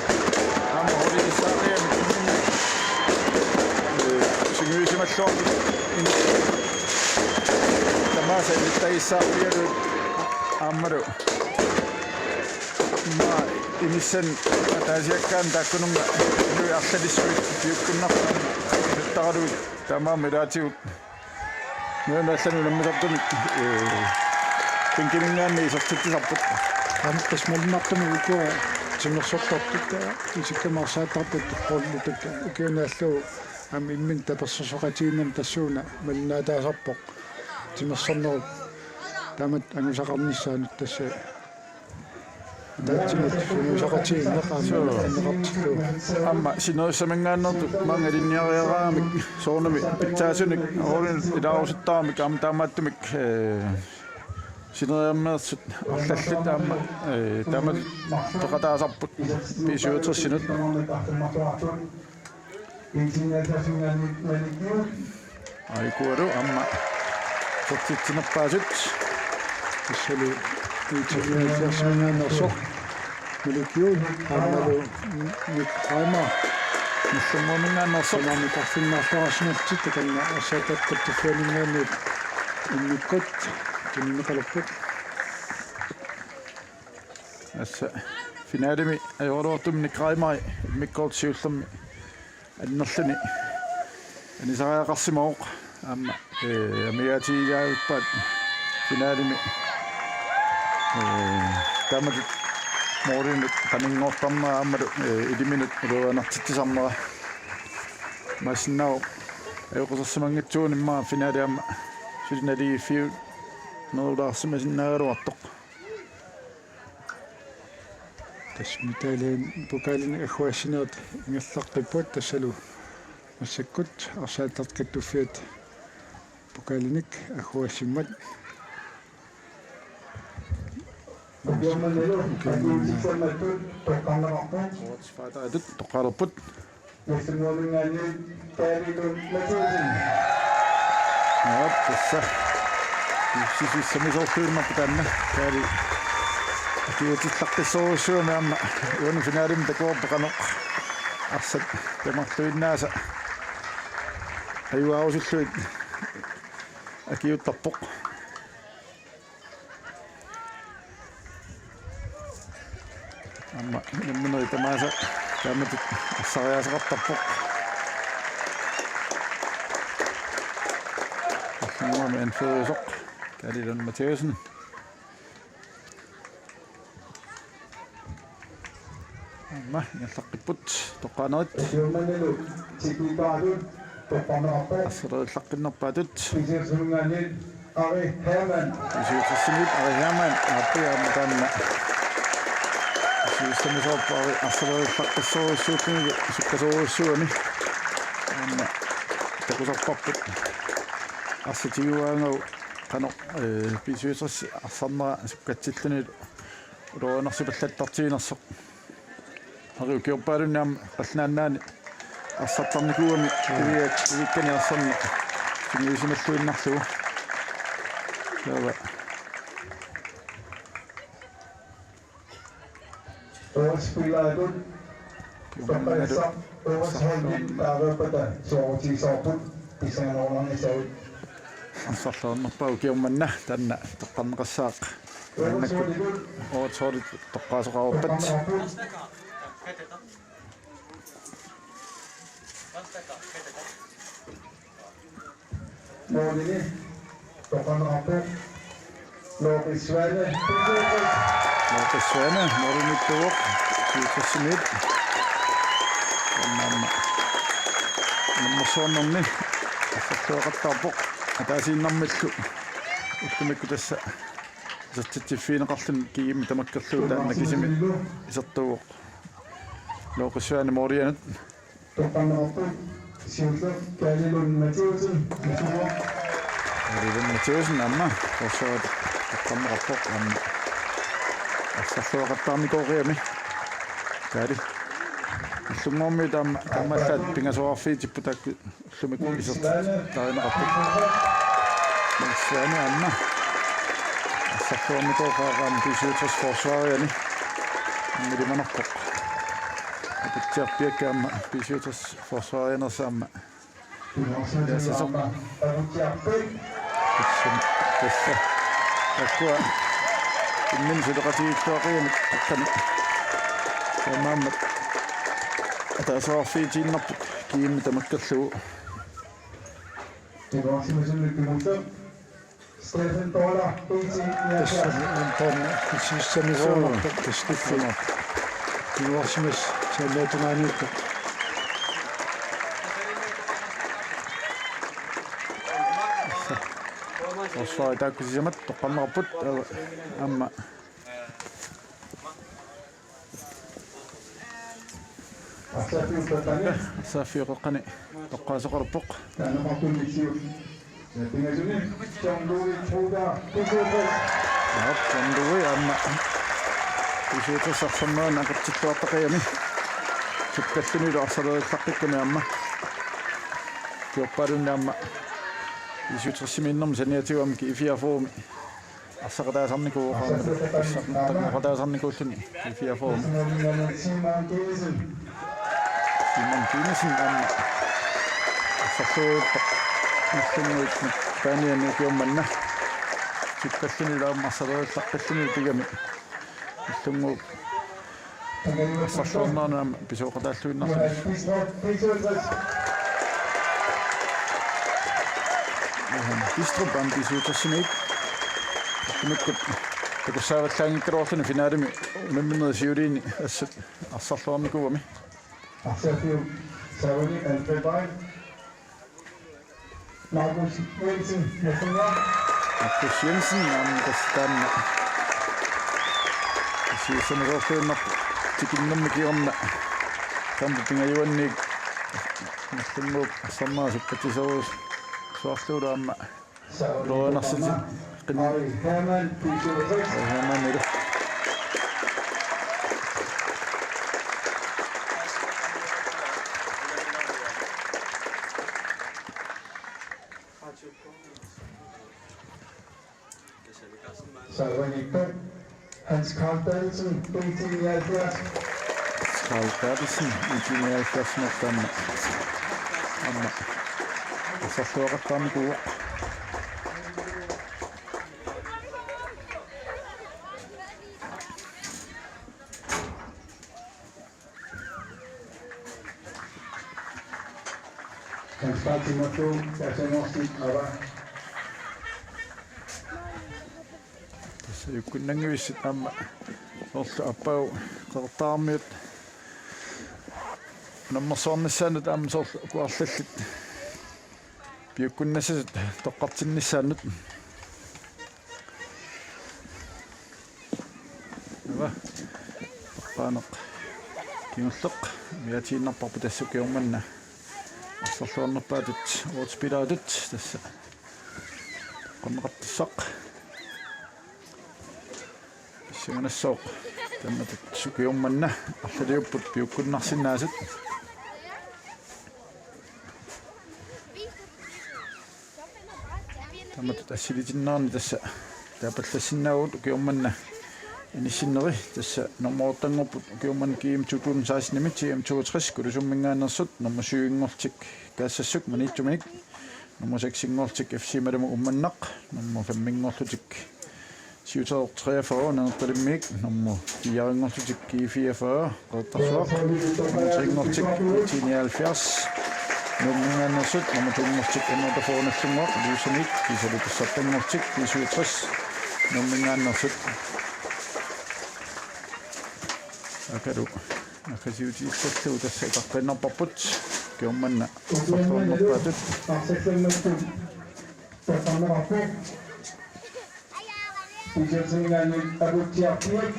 аама холисаариам сигуисималлуарпут тамаса иттаиссаарпиалу ааммалу ма иниссэн таасиаккаан таккунунга нуи арлалиссуит пиуккуннарпа таттаралу тамаа мелаатиут нуаналлану наммисартумик пинкинингаанни сортитсарпут амтас малмартами укуа тимерсортартута исиккамарсаатарпут қоллутакка укиунааллуу ам иммин таперсосоқатииннам тассууна малнаатаасарпоқ тимерсорнеру тамат ангусақарниссаанут тасса датимат финусақатииннеқаамааннеқартиллуу амма синерсамангааннэрту мангалинниариараамик соорнами питсаасуник орин илааруситтарамик ам таамааттумик синераммерсут арлаллат аама таамат тоқатаасарпут писуутерсинут айкуару амма сортитсинерпаасут тассалу итсиниасерсмингаанерсоқ миликиун аамалу миккаама миссаммунгааннерсоқ санаами тарфиннаарларасиналтит таканна ассаататтаттуффуалингаанниит иммиккот туннеқалерпут асса финалими аёрортумни краймай миккортсиуллерми аннерлани анисариақарсимаоқ аама амиатигаавиппаат финалими тамат моринут канингортарма аамалу 1 минут улуанартитсарнера массиннаа аёқусерсимангитсуунимма финалиамма силинали фиу нолдарсимасиннаагалуартоқ тасмиталин покалин ахуасинерт ингерлаққиппут тассалу массаккут арсаатарткаттуффиат покалиник ахуасиммат фатаадут тоқарпут тасса сисисsamисоортуиннарпутаанна таали акиутиллаққиссоруссуунеарна уани финалим такуорпеқаноқ арсат тамарлуиннааса аюаусуллуит акиуттарпоқ амма наммунери тамааса тааматут ассариасеқартарпоқ арсамуами анферисоқ калилун матеусен амма яллаққиппут тоққаанерит ассерерлаққиннерпаатут исиутассимит ари херман аппиааматаанна сисtemисоорпаари ассерерлаққиссоруссуутниги суккасоруссуани амма такусарпарпут ассатигуаангау қано писуитерс арсарнера суккатсиллуни улуанерсипаллаттартигинерсоқ ариу киорпаалуннаам қаллааннаани ассартарникууами ивиккани арсарна сигуисималлуиннарлугу таава Spillet ассарлуарнерпау киумманна танна тоққарнеқассаақ аннакку оотсоорит тоққаасоқаруппат Målini, toqarnerarpuq Looqissuana Looqissuana morinittuuq siutassimit namma Assornerni assarluaqattaarpoq ataasiinnarmallu uttumikku tassa isartitiffiineqarlun kiimi tamakkerluu taanna kisimi isertuuq looqissuani moorianut Toqqannerarput siulluq Kaalilun Mathiusen misuuq Kaalilun Mathiusen amma forsaavat taqqannerarpoq amma assarluaqattaarnikooriami kaali Llungormi tammallat pingasoarfiitippu taakku llumikku isert tarineqarput Svaane amma assarluarnikoorfaaqaam pisuutras forsvaariani angilimanerpoq aputiarpiakka amma pisuutras forsvaarianersaamma Pingasoorsaamma aputiarpik tassa takkua innin suleqatigiittuaqiamik akkani samaammat ataasarfiitiinnerput kiimmi tamakkerlugu Pingasoorsaamma Stephen Tola, tässä on systeemisoonat testiffiin. Nuorsimis se löytynä nyt. forsvaari taakkusisamat toqqannerput amma saafiuqeqqani toqqaasoqarpoq Jandui amma pisuutasarsammaan aqertittuartaqayami sukkallunilu arsalerillaqqikkuni amma kiorpaalunni amma pisuutersiminnermi saniatiuam kiifiafuumi arsaqataasarnikuuqaama issaqtaqqataasarnikuulluni kiifiafuumi Simon Kiinisen amma arsarluuippaq nallunguit taaniani kiummanna sukkallunilu amma arsalerillaqqikkuni tigami иллунгу ассарлуарнаана писоқатааллуиннарсу бистропан писуутассимик тумиккут такуссааваллаангиккалуарлуни финаалими мемминнери сиулиини ассат арсарлуарникуами Assertiv Savani Alfredberg Markus Jensen Markus Jensen am tastanna Siisaniroorluunnar tikinnermi kiorna tampipingajuanniik nallunguup assarnaasuppatisoruus suarluulaamma loanarsiti Ari Hermann Hermann ilu Savani Hans Carl Bertelsen, B79. Carl Bertelsen, B79 amma assarluaqattaarnikuuq Hans Fatimatu, Kasanosti, Ava. Yukkunnangivissit amma orlu appau qertaarmiut nammersoornissaanut amma soorlu kuarlallit piukkunnasasut toqqartinnissaanut ava qaanaq kiungulleq miatiinnerparpu tassukiormanna arsorluarnerpaatut uutspilaatut tassa qonneqartissaq Siunassoq tammatut sukiummanna allaliupput piukkunnarsinnaasut tammatut assilitinnaarni tassa taapallassinnaavut ukiummanna inissinneri tassa normortangorput ukiumman kiim 2016 GM62 kulusummingaannersut nummer 7-ngortik kaassassuk maniitsuminik nummer 6-ngortik FC Malmö ummannaq nummer 5-ngorlutik 43 nangtalimik nummer 4-ngorlutik G44 qeettarsuaq nummer 3-ngortik 79 nummingaannersut nummer 2-ngortik annertafoonallungoq luusanik kisalutassartangortik 67 nummingaannersut akalu akasiutiissalluu tassa iqarqinnerparput kiummanna sortuunnerpaatut Arsaqsammattu taqqameraqqu Pisersingaani abutiarpiak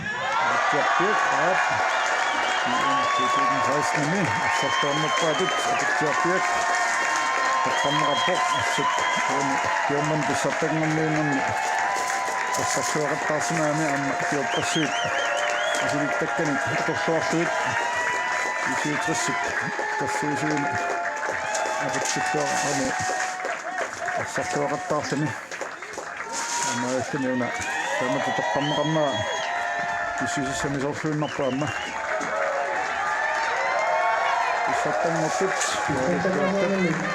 tiappiak aat tiitin sortuunnerpaatut tiappiak taqqameraqqu assut kiumman pissartangerniinnerni тассарсуақаттаарсинаами амма тиоппассуит асилиттаккани торсуарлуит исиутрессик тассуисуин апутситтуарами тассарсуақаттаарсани амаалланиуна тамата тоққаммеқарнаа исисиссами сорсуиннарпа амма исаттангорпут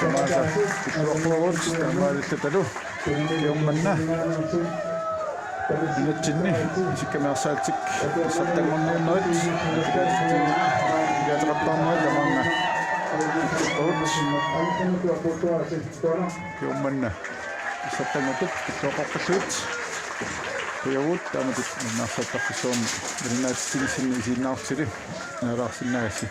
тамааса исуарпуарут амааллаталу kiummanna inatsinni isikkameersaatик issartanngorniunnerit igaataqartaarnerit amaanga kiummanna issartangortut toqoqqalluut kuyavuut taamatut naarsaattaqqissuum ilinaatsinnissinni isiinnaartili naalaarsinnagassi